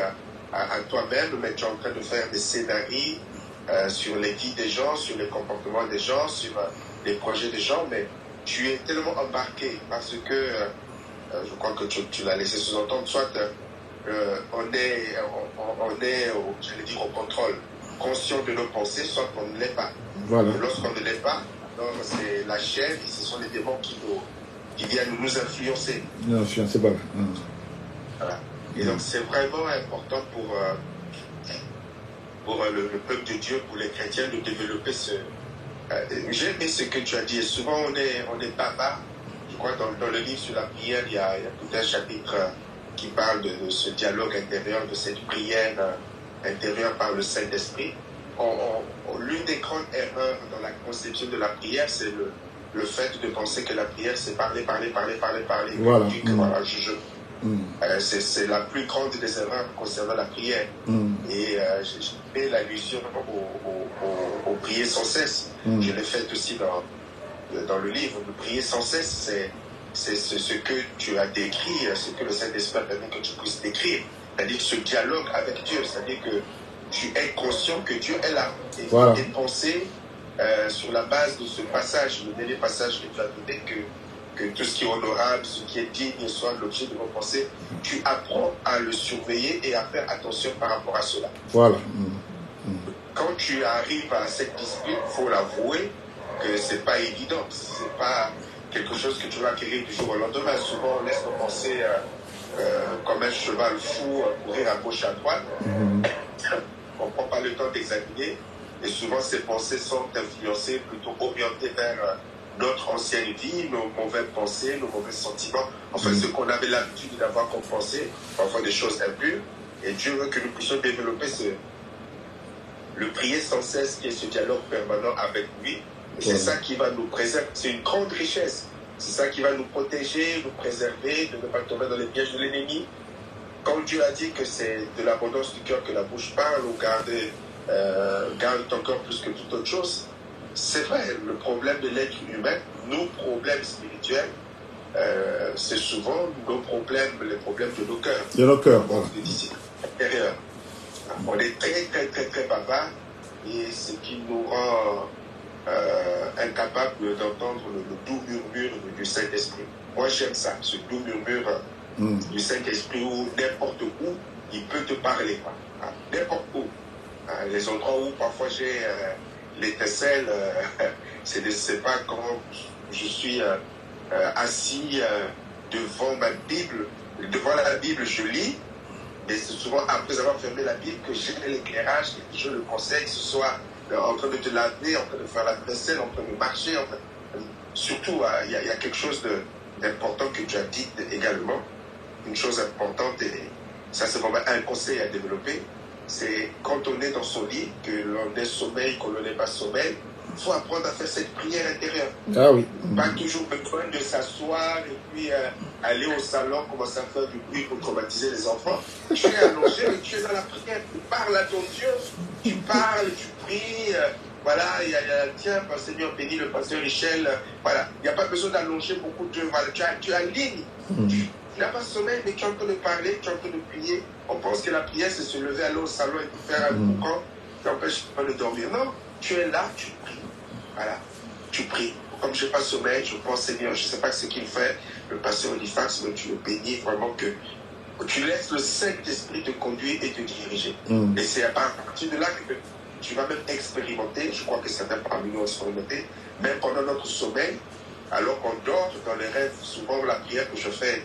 à toi-même, mais tu es en train de faire des scénarios sur les vies des gens, sur les comportements des gens, sur les projets des gens, mais tu es tellement embarqué parce que, je crois que tu l'as laissé sous-entendre, soit on est j'allais dire, au contrôle conscient de nos pensées, soit on ne l'est pas. Voilà. Lorsqu'on ne l'est pas, c'est la chair et ce sont les démons qui viennent nous influencer. Non, influencer, voilà. Voilà. Et donc c'est vraiment important pour le peuple de Dieu, pour les chrétiens, de développer ce... J'ai aimé ce que tu as dit. Et souvent on est bavard. Je crois dans le livre sur la prière, il y a tout un chapitre qui parle de ce dialogue intérieur, de cette prière intérieure par le Saint-Esprit. L'une des grandes erreurs dans la conception de la prière, c'est le fait de penser que la prière, c'est parler. Voilà. C'est la plus grande des erreurs concernant la prière. Et j'ai fait l'allusion au prier sans cesse. Je l'ai fait aussi dans le livre. De prier sans cesse, c'est ce que tu as décrit, ce que le Saint-Esprit a permis que tu puisses décrire. C'est-à-dire ce dialogue avec Dieu. C'est-à-dire que tu es conscient que Dieu est là. Et voilà. Tes pensées, sur la base de ce passage, le dernier passage que tu as donné, que tout ce qui est honorable, ce qui est digne soit l'objet de vos pensées, tu apprends à le surveiller et à faire attention par rapport à cela. Voilà. Quand tu arrives à cette discipline, il faut l'avouer que ce n'est pas évident. Ce n'est pas quelque chose que tu vas acquérir du jour au lendemain. Souvent, on laisse nos pensées comme un cheval fou courir à gauche et à droite. On ne prend pas le temps d'examiner. Et souvent, ces pensées sont influencées, plutôt orientées vers notre ancienne vie, nos mauvaises pensées, nos mauvais sentiments. Enfin, ce qu'on avait l'habitude d'avoir comme pensée, parfois des choses impures. Et Dieu veut que nous puissions développer le prier sans cesse, qui est ce dialogue permanent avec lui. Et c'est ça qui va nous préserver. C'est une grande richesse. C'est ça qui va nous protéger, nous préserver, de ne pas tomber dans les pièges de l'ennemi. Quand Dieu a dit que c'est de l'abondance du cœur que la bouche parle, ou garde ton cœur plus que toute autre chose, c'est vrai, le problème de l'être humain, nos problèmes spirituels, c'est souvent les problèmes de nos cœurs. De nos cœurs, voilà. Des disciples intérieurs. On est très bavard, et ce qui nous rend incapables d'entendre le doux murmure du Saint-Esprit. Moi, j'aime ça, ce doux murmure du Saint-Esprit où n'importe où, il peut te parler. N'importe où. Les endroits où parfois j'ai l'étincelle, c'est pas quand je suis assis devant ma Bible. Devant la Bible, je lis, mais c'est souvent après avoir fermé la Bible que j'ai l'éclairage, que je le conseille, que ce soit en train de te laver, en train de faire la vaisselle, en train de marcher. Surtout, il y a quelque chose d'important que tu as dit également. Une chose importante, et ça c'est vraiment un conseil à développer, c'est quand on est dans son lit, que l'on ait sommeil, qu'on n'ait pas sommeil, il faut apprendre à faire cette prière intérieure. Ah oui. Pas toujours besoin de s'asseoir et puis aller au salon, commencer à faire du bruit pour traumatiser les enfants. Tu es allongé, mais tu es dans la prière, tu parles à ton Dieu, tu parles, tu pries. Voilà, tiens, Seigneur, bénis le pasteur Michel. Voilà, il n'y a pas besoin d'allonger beaucoup de Dieu. Voilà, tu alignes. Tu n'as pas sommeil, mais tu es en train de parler, tu es en train de prier. On pense que la prière, c'est se lever, aller au salon et faire un boucan qui empêche pas de dormir. Non, tu es là, tu pries. Voilà, tu pries. Comme je n'ai pas sommeil, je pense, Seigneur, je ne sais pas ce qu'il fait, le pasteur Olifax, mais tu le bénis vraiment que tu laisses le Saint-Esprit te conduire et te diriger. Et c'est à partir de là que tu vas même expérimenter, je crois que certains parmi nous ont expérimenté, même pendant notre sommeil, alors qu'on dort dans les rêves, souvent la prière que je fais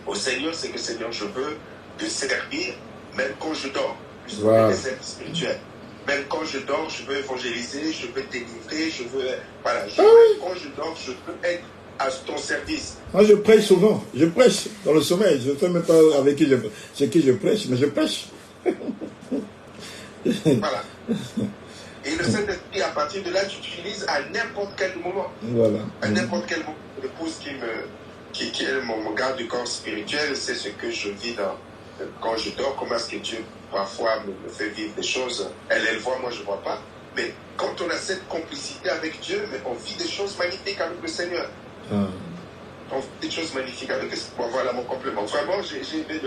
au Seigneur, c'est que Seigneur, je veux te servir, même quand je dors, puisqu'on est des êtres spirituels. Même quand je dors, je veux évangéliser, je veux délivrer, je veux... Voilà, quand je dors, je veux être à ton service. Moi, je prêche souvent. Je prêche dans le sommeil. Je ne sais même pas avec qui je prêche, mais je prêche. Voilà. Et le Saint-Esprit, à partir de là, tu utilises à n'importe quel moment. Voilà. À n'importe quel moment. L'épouse qui est mon garde du corps spirituel, c'est ce que je vis quand je dors, comment est-ce que Dieu parfois me fait vivre des choses. Elle voit, moi je ne vois pas. Mais quand on a cette complicité avec Dieu, on vit des choses magnifiques avec le Seigneur. On vit des choses magnifiques avec le Seigneur. Voilà mon complément. Vraiment, j'ai aimé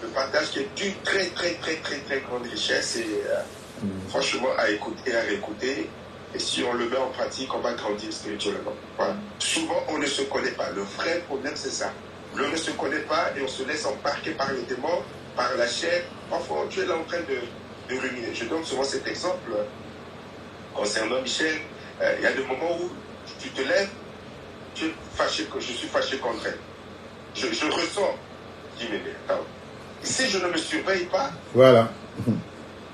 le partage qui est d'une très, très, très, très, très grande richesse et franchement à écouter, à réécouter. Et si on le met en pratique, on va grandir spirituellement. Voilà. Souvent, on ne se connaît pas. Le vrai problème, c'est ça. On ne se connaît pas et on se laisse embarquer par les démons, par la chair. Parfois, tu es là en train de ruminer. Je donne souvent cet exemple concernant Michel. Il y a des moments où tu te lèves, tu es fâché, je suis fâché contre elle. Je ressens. Je dis, mais attends. Si je ne me surveille pas, voilà.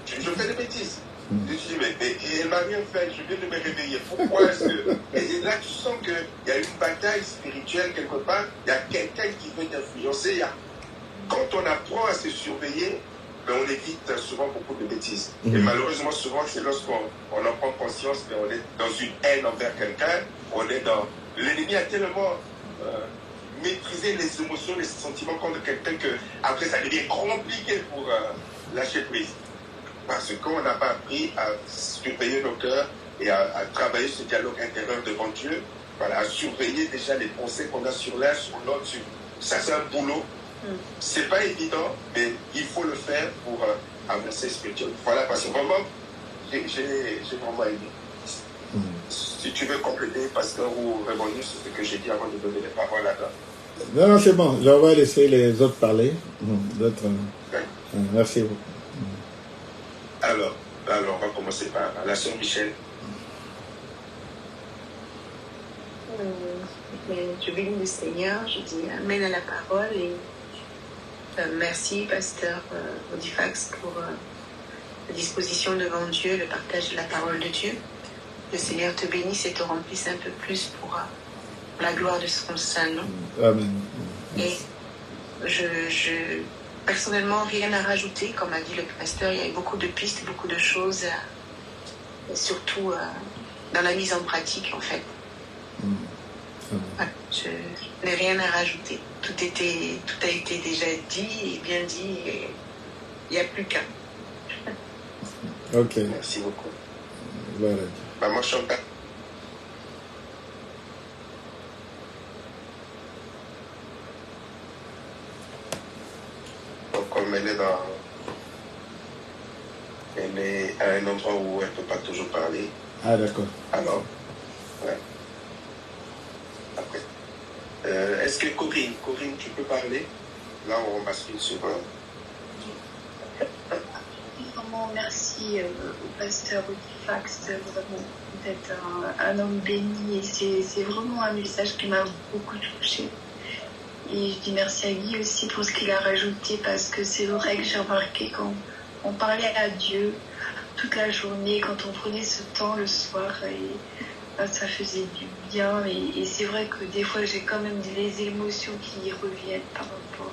Je fais des bêtises. Je dis, mais elle m'a rien fait, je viens de me réveiller. Pourquoi est-ce que... Et là, tu sens qu'il y a une bataille spirituelle quelque part, il y a quelqu'un qui veut t'influencer. Quand on apprend à se surveiller, on évite souvent beaucoup de bêtises. Et malheureusement, souvent, c'est lorsqu'on en prend conscience, mais on est dans une haine envers quelqu'un, on est dans... L'ennemi a tellement maîtrisé les émotions, les sentiments contre quelqu'un que après ça devient compliqué pour lâcher prise. Parce qu'on n'a pas appris à surveiller nos cœurs et à travailler ce dialogue intérieur devant Dieu, voilà, à surveiller déjà les pensées qu'on a sur l'un, sur l'autre. Ça, c'est un boulot. C'est pas évident, mais il faut le faire pour avancer spirituellement. Voilà, parce que vraiment, j'ai vraiment aimé. Si tu veux compléter, pasteur, ou rebondir sur ce que j'ai dit avant de donner les paroles là-dedans. Non, c'est bon. Je vais laisser les autres parler. Merci beaucoup. Alors, on va commencer par la sœur Michel. Je bénis le Seigneur, je dis Amen à la parole et merci, pasteur Odifax, pour la disposition devant Dieu, le partage de la parole de Dieu. Le Seigneur te bénisse et te remplisse un peu plus pour la gloire de son saint nom. Amen. Et je personnellement, rien à rajouter. Comme a dit le pasteur, il y a beaucoup de pistes, beaucoup de choses, et surtout dans la mise en pratique, en fait. Je n'ai rien à rajouter. Tout a été déjà dit et bien dit, et il n'y a plus qu'à. Ok. Merci beaucoup. Voilà. Maman Chantal. Comme elle est à un endroit où elle ne peut pas toujours parler. Ah, d'accord. Alors, ouais. Après. Est-ce que Corinne, tu peux parler? Là, on bascule sur... Vraiment, merci au pasteur Audifax, vraiment d'être un homme béni. Et c'est vraiment un message qui m'a beaucoup touchée. Et je dis merci à Guy aussi pour ce qu'il a rajouté, parce que c'est vrai que j'ai remarqué quand on parlait à Dieu toute la journée, quand on prenait ce temps le soir, et ça faisait du bien. Et c'est vrai que des fois j'ai quand même des émotions qui reviennent par rapport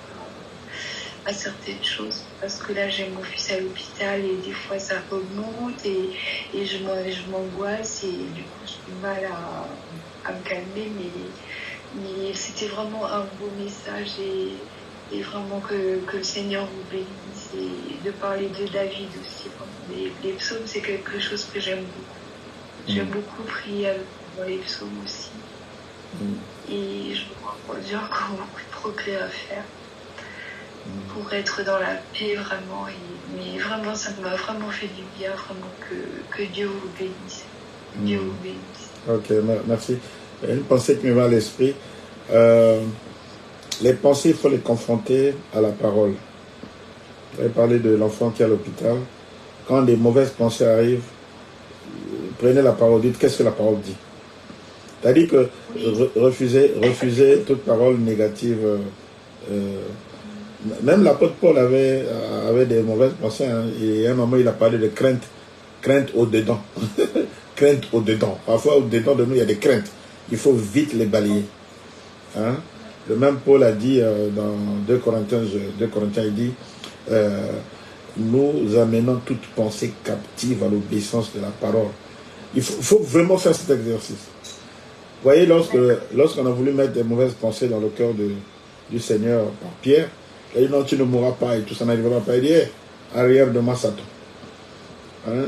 à certaines choses, parce que là j'ai mon fils à l'hôpital et des fois ça remonte et je m'angoisse et du coup j'ai du mal à me calmer, mais c'était vraiment un beau message et vraiment que le Seigneur vous bénisse, et de parler de David aussi. Les psaumes, c'est quelque chose que j'aime beaucoup. J'aime beaucoup prier dans les psaumes aussi. Et je crois qu'il y a encore beaucoup de progrès à faire pour être dans la paix vraiment. Mais vraiment, ça m'a vraiment fait du bien, vraiment que Dieu vous bénisse. Dieu vous bénisse. Ok, merci. Une pensée qui me va à l'esprit. Les pensées, il faut les confronter à la parole. Vous avez parlé de l'enfant qui est à l'hôpital. Quand des mauvaises pensées arrivent, prenez la parole, dites qu'est-ce que la parole dit. C'est-à-dire que refuser toute parole négative. Même l'apôtre Paul avait des mauvaises pensées. Hein, et à un moment, il a parlé de crainte au-dedans. Crainte au-dedans. Parfois, au-dedans de nous, il y a des craintes. Il faut vite les balayer. Hein? Le même Paul a dit dans 2 Corinthiens, il dit nous amenons toute pensée captive à l'obéissance de la parole. Il faut vraiment faire cet exercice. Vous voyez, lorsqu'on a voulu mettre des mauvaises pensées dans le cœur du Seigneur par Pierre, il a dit non, tu ne mourras pas et tout ça n'arrivera pas. Il dit arrière de moi Satan. Hein?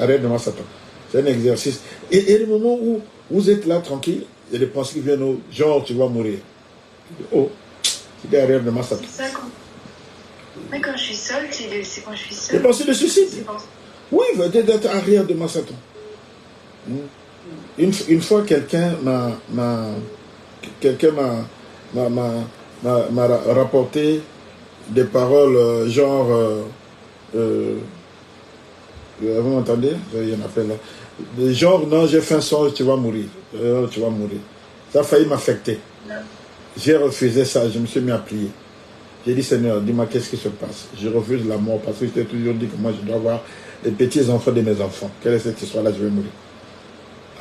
Arrière de moi Satan. C'est un exercice. Et le moment où vous êtes là tranquille, il y a des pensées qui viennent, genre tu vas mourir. Oh, c'est derrière de moi Satan. C'est ça quand je suis seule, c'est quand je suis seule. Les pensées de suicide. Oui, d'être arrière de moi Satan. Une fois quelqu'un m'a rapporté des paroles genre vous m'entendez? Il y en a plein là. Des genre non, j'ai fait un songe, tu vas mourir. Tu vas mourir. Ça a failli m'affecter. J'ai refusé ça, je me suis mis à prier. J'ai dit Seigneur, dis-moi qu'est-ce qui se passe. Je refuse la mort parce que je t'ai toujours dit que moi je dois avoir les petits enfants de mes enfants. Quelle est cette histoire-là? Je vais mourir.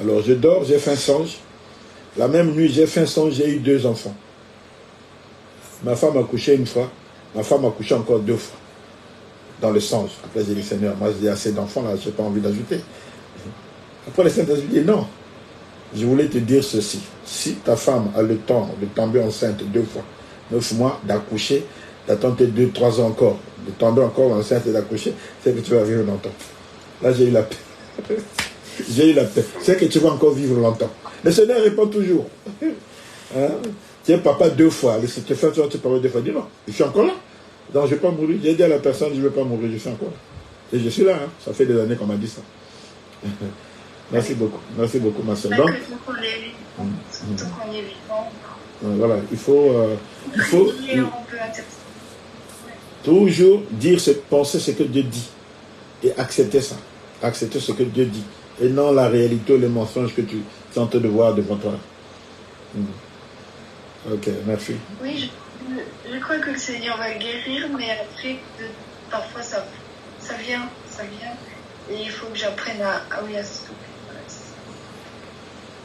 Alors je dors, j'ai fait un songe. La même nuit, j'ai fait un songe, j'ai eu 2 enfants. Ma femme a couché une fois, ma femme a couché encore 2 fois. Dans le songe. Après j'ai dit Seigneur, moi j'ai assez d'enfants là, je n'ai pas envie d'ajouter. Après le Saint-Esprit dit non. Je voulais te dire ceci. Si ta femme a le temps de tomber enceinte 2 fois, 9 mois, d'accoucher, d'attendre 2-3 ans encore, de tomber encore enceinte et d'accoucher, c'est que tu vas vivre longtemps. Là j'ai eu la paix. J'ai eu la paix. C'est que tu vas encore vivre longtemps. Le Seigneur répond toujours. Hein? Tu es papa 2 fois. Si tu fais ça, tu parles 2 fois. Dis non, je suis encore là. Donc je ne vais pas mourir. J'ai dit à la personne, je ne vais pas mourir, je suis encore là. Et je suis là. Hein? Ça fait des années qu'on m'a dit ça. Merci beaucoup ma soeur. Donc, voilà, il faut toujours dire, penser ce que Dieu dit et accepter ça, accepter ce que Dieu dit et non la réalité ou les mensonges que tu es en train de voir devant toi. Ok, merci. Oui, je crois que le Seigneur va guérir, mais après, parfois ça vient, et il faut que j'apprenne à stopper.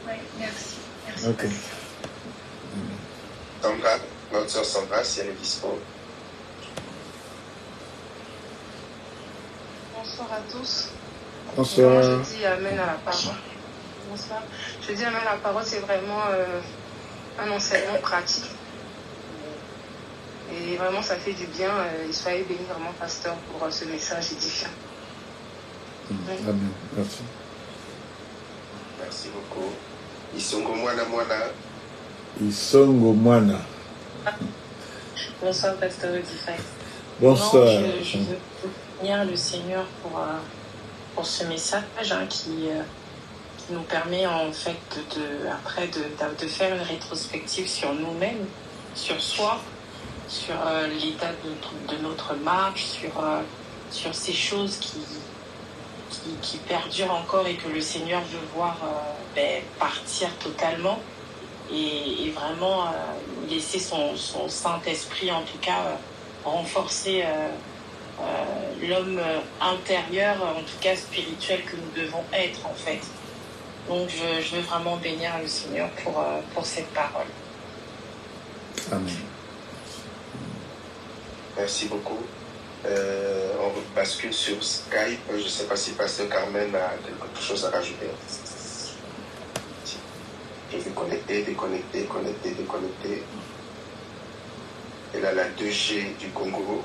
Oui, merci. Ok. Sandra, notre soeur Sandra, si elle est dispo. Bonsoir à tous. Bonsoir. Je dis amen à la parole. Bonsoir. Je dis amen à la parole, c'est vraiment un enseignement pratique. Et vraiment, ça fait du bien. Et soyez bénis vraiment, pasteur, pour ce message édifiant. Amen. Merci. Merci beaucoup. Isongo Mwana. Isongo Mwana. Bonsoir, pasteur Audifax. Bonsoir. Je veux bénir le Seigneur pour ce message qui nous permet en fait après de faire une rétrospective sur nous-mêmes, sur soi, sur l'état de notre marche, sur ces choses qui perdurent encore et que le Seigneur veut voir partir totalement et vraiment laisser son Saint-Esprit en tout cas renforcer l'homme intérieur, en tout cas spirituel que nous devons être en fait. Donc je veux vraiment bénir le Seigneur pour cette parole. Amen. Merci beaucoup. On bascule sur Skype. Je ne sais pas si Pasteur Carmen a quelque chose à rajouter. Je vais connecter, déconnecter. Elle a la 2G du Congo.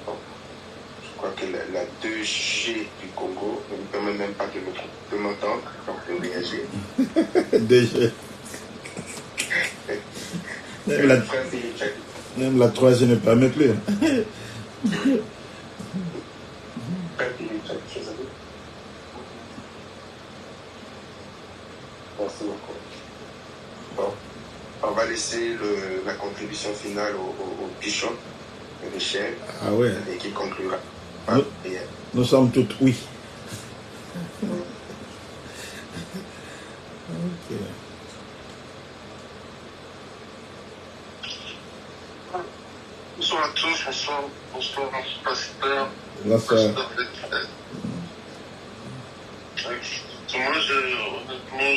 Je crois que la 2G du Congo ne me permet même pas de m'entendre, donc de réagir. 2G. Même la 3G ne permet plus. Merci beaucoup. Bon, on va laisser la contribution finale au bishop, Michel, et qui conclura. Nous sommes toutes oui. Okay. Bonsoir à tous, bonsoir pasteur. Bonsoir. Moi, honnêtement,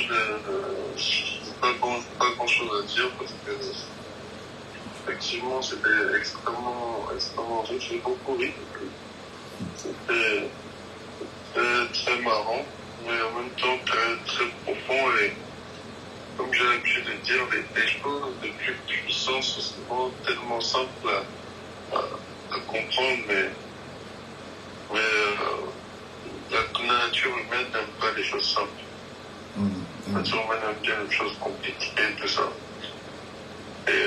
je pas grand chose à dire parce que effectivement c'était extrêmement riche, j'ai beaucoup ri. C'était très marrant, mais en même temps très profond et comme j'ai l'habitude de dire, des choses de plus puissantes sont souvent tellement simples à comprendre, mais la nature humaine n'aime pas les choses simples. La nature humaine aime bien les choses compliquées, tout ça. Et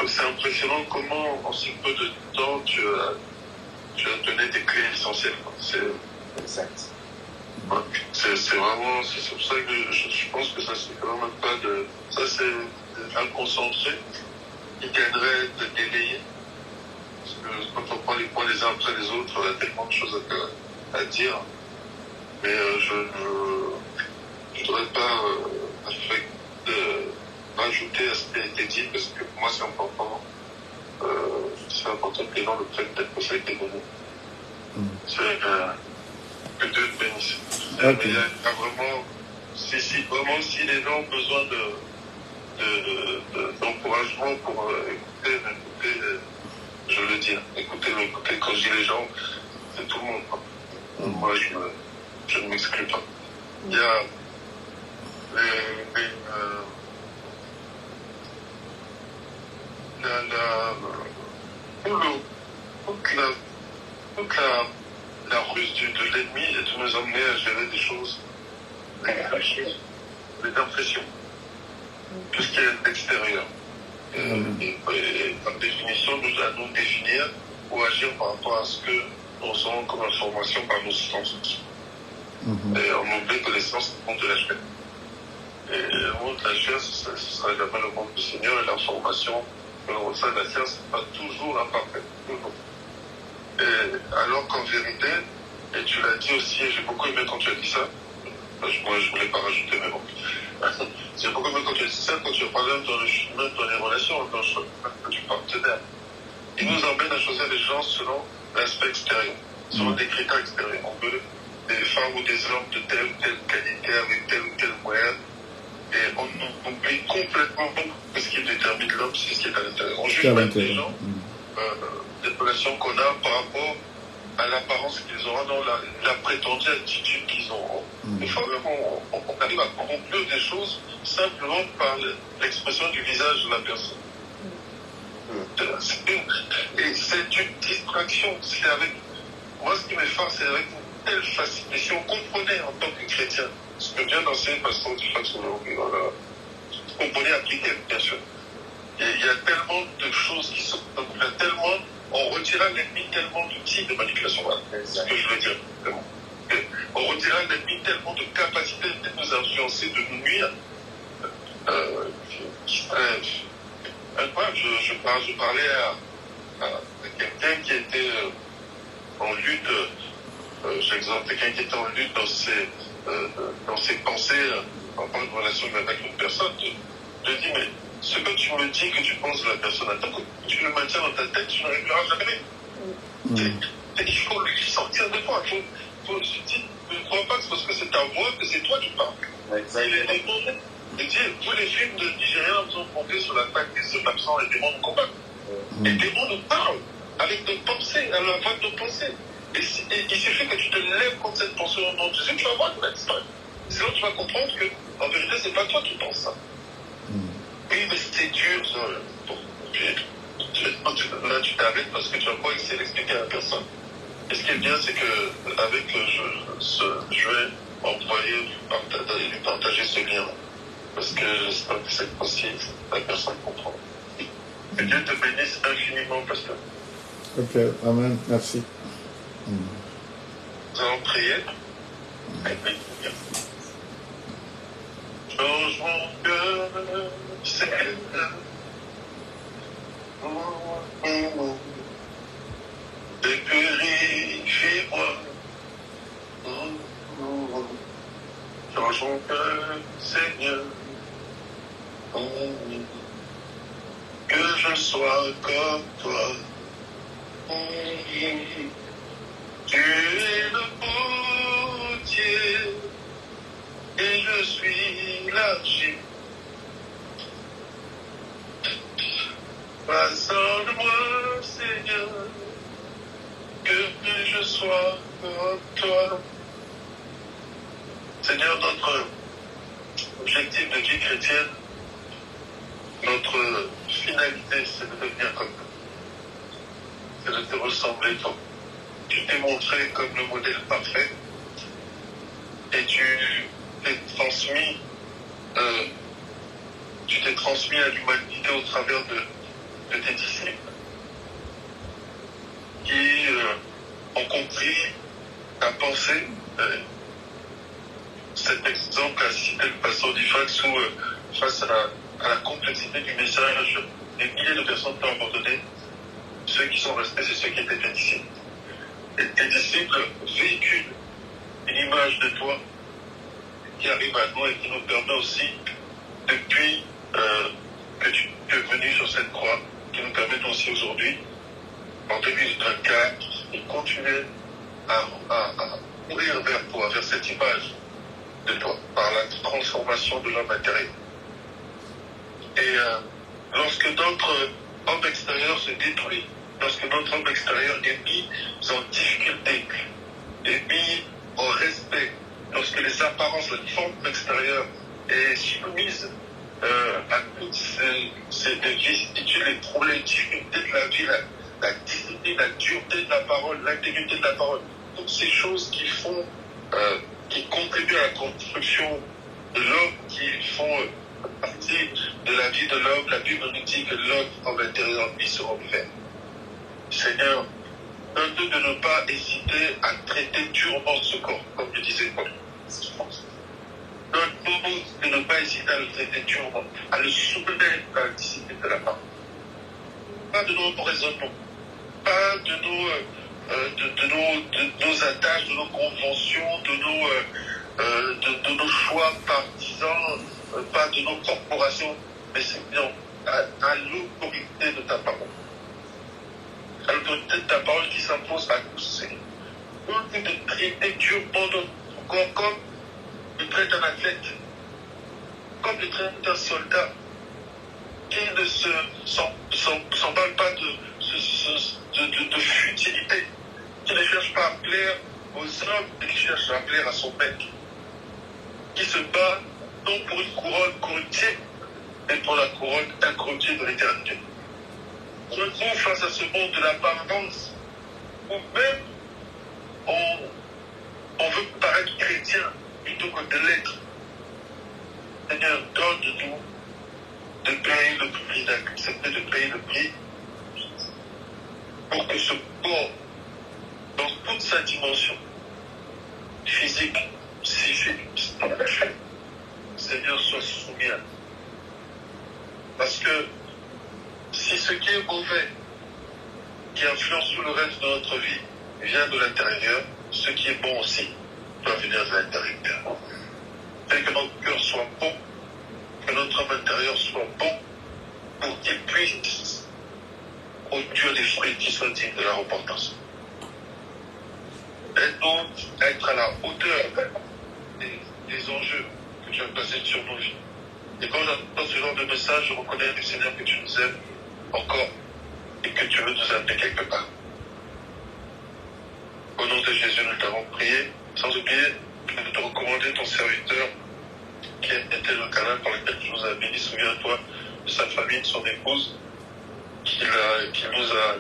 c'est impressionnant comment en si peu de temps tu as donné des clés essentielles. Exact. C'est vraiment, c'est pour ça que je pense que ça c'est quand même pas de, ça c'est un concentré qui gagnerait à être délayé. Parce que quand on prend les points les uns après les autres, il y a tellement de choses à dire. Mais je ne voudrais pas rajouter à ce qui a été dit parce que pour moi c'est important. C'est important que les gens le prennent tel que ça a été donné. C'est que Dieu te bénisse. Okay. Il y a vraiment, si les gens ont besoin d'encouragement pour écouter, je le dis, écoutez, quand je dis les gens, c'est tout le monde. Moi, je ne m'exclus pas. Il y a la ruse de l'ennemi est de nous amener à gérer des choses, des impressions, tout ce qui est extérieur. Et par définition, à nous définir ou agir par rapport à ce que nous recevons comme information par nos sens. Et on oublie que les sens montent de la chair. Et le monde de la chair, ce sera jamais le monde du Seigneur et l'information que l'on reçoit de la chair, ce n'est pas toujours imparfait. Alors qu'en vérité, et tu l'as dit aussi, et j'ai beaucoup aimé quand tu as dit ça, moi je ne voulais pas rajouter, mais bon. J'ai beaucoup aimé quand tu as dit ça, quand tu as parlé même dans les relations, dans le chemin du partenaire. Il nous emmène à choisir les gens selon l'aspect extérieur, selon des critères extérieurs. On veut des femmes ou des hommes de telle ou telle qualité, avec tel ou tel moyen. Et on oublie complètement que ce qui détermine l'homme, c'est ce qui est à l'intérieur. On juge même les gens, des relations qu'on a par rapport à l'apparence qu'ils auront, dans la prétendue attitude qu'ils auront. Des fois même, on arrive à conclure des choses simplement par l'expression du visage de la personne. Et c'est une distraction. C'est avec, moi, ce qui m'efface, c'est avec une telle facilité. Si on comprenait en tant que chrétien ce que vient d'enseigner Pasteur Difax aujourd'hui, comprenez, appliquer, bien sûr. Et il y a tellement de choses qui sont, il y a tellement on retira l'ennemi tellement d'outils de manipulation. Voilà, c'est ce que je veux dire. On retira l'ennemi tellement de capacité de nous influencer, de nous nuire. Je parlais à quelqu'un qui était en lutte, j'exemple, quelqu'un qui était en lutte dans ses pensées en tant que relation avec une personne. Je dis, mais ce que tu me dis que tu penses de la personne, tant que tu le maintiens dans ta tête, tu n'arriveras jamais. Il faut lui sortir de toi. Je dis, ne crois pas que c'est parce que c'est ta voix que c'est toi qui parles. Il dit, tous les films de Nigériens nous ont compté sur l'attaque des hommes absents, les démons nous combattent. Les démons nous parlent avec nos pensées, à la voix de nos pensées. Et il suffit que tu te lèves contre cette pensée au nom de Jésus, tu vas voir que va disparaître. Sinon, tu vas comprendre que, en vérité, c'est pas toi qui penses ça. Oui, mais c'est dur, ça. Là, tu t'arrêtes parce que tu vas pas essayer d'expliquer à la personne. Et ce qui est bien, c'est que avec je vais envoyer, lui partager ce lien. Parce que j'espère que c'est possible, la personne comprend. Que Dieu te bénisse infiniment, pasteur. Ok, amen, merci. Nous allons prier. Change mon cœur, Seigneur. Et purifie-moi. Change mon cœur, Seigneur. Que je sois comme toi. Tu es le potier et je suis l'argile. Façonne-moi, Seigneur, que je sois comme toi. Seigneur, notre objectif de vie chrétienne, notre finalité, c'est de devenir comme toi. C'est de te ressembler toi. Tu t'es montré comme le modèle parfait et tu t'es transmis à l'humanité au travers de tes disciples qui ont compris ta pensée. Cet exemple a cité le pasteur d'Ifax où face à la complexité du message, des milliers de personnes t'ont abandonné. Ceux qui sont restés, c'est ceux qui étaient tes disciples. Et tes disciples véhiculent une image de toi qui arrive à nous et qui nous permet aussi, depuis que tu es venu sur cette croix, qui nous permet aussi aujourd'hui, en 2024, de continuer à courir vers toi, vers cette image de toi, par la transformation de l'homme intérieur. Et lorsque notre homme extérieur se détruit, lorsque notre homme extérieur est mis en difficulté, est mis en respect, lorsque les apparences, la forme extérieure est soumise à toutes ces vicissitudes, les problèmes, les difficultés de la vie, la discipline, la dureté de la parole, l'intégrité de la parole, toutes ces choses qui font, qui contribuent à la construction de l'homme, qui font partie de la vie de l'homme. La Bible nous dit que l'homme en l'intérieur lui se refait. Seigneur, donne-nous de ne pas hésiter à traiter durement ce corps, comme le disait Paul. Donne-nous de ne pas hésiter à le traiter durement, à le soumettre à la discipline de la parole. Pas de nos raisonnements, pas de nos attaches, de nos conventions, de nos choix partisans, pas de nos corporations, mais c'est bien à l'autorité de ta parole. À l'autorité de ta parole qui s'impose à tous. Seigneur. Donne-nous de traiter durement notre corps comme le traite un athlète, comme le traite un soldat, qui ne s'emballe pas de futilité, qui ne cherche pas à plaire aux hommes, mais qui cherche à plaire à son maître, qui se bat non pour une couronne corruptible, mais pour la couronne incorruptible de l'éternité. On se trouve face à ce monde de l'apparence, où même on veut paraître chrétien plutôt que de l'être. Seigneur, donne-nous de payer le prix, d'accepter de payer le prix pour que ce corps, dans toute sa dimension, physique, psychique, spirituelle, Seigneur, soit soumis à nous. Parce que si ce qui est mauvais, qui influence tout le reste de notre vie, vient de l'intérieur, ce qui est bon aussi doit venir de l'intérieur. Fait que notre cœur soit bon, que notre homme intérieur soit bon, pour qu'il puisse produire des fruits qui soient dignes de la repentance. Aide-nous à être à la hauteur des enjeux que tu as placés sur nos vies. Et quand j'entends ce genre de message, je reconnais, Seigneur, que tu nous aimes encore et que tu veux nous amener quelque part. Au nom de Jésus, nous t'avons prié, sans oublier de te recommander ton serviteur qui était le canal par lequel tu nous as bénis. Souviens-toi de sa famille, de son épouse, qui nous a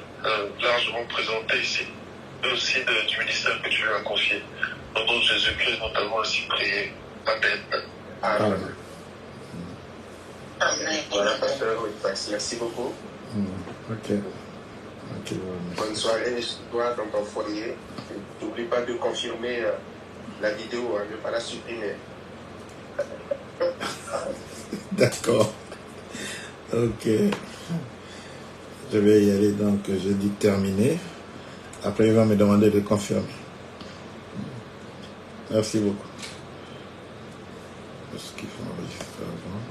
largement présenté ici, mais aussi du ministère que tu lui as confié. Au nom de Jésus-Christ, nous t'avons ainsi prié. Amen. Amen. Amen. Voilà, pasteur, merci beaucoup. Ok. Bonne soirée, toi dans ton foyer. N'oublie pas de confirmer la vidéo, ne pas la supprimer. D'accord. Ok. Je vais y aller, donc je dis terminé. Après, il va me demander de confirmer. Merci beaucoup. Est-ce qu'il faut enregistrer avant?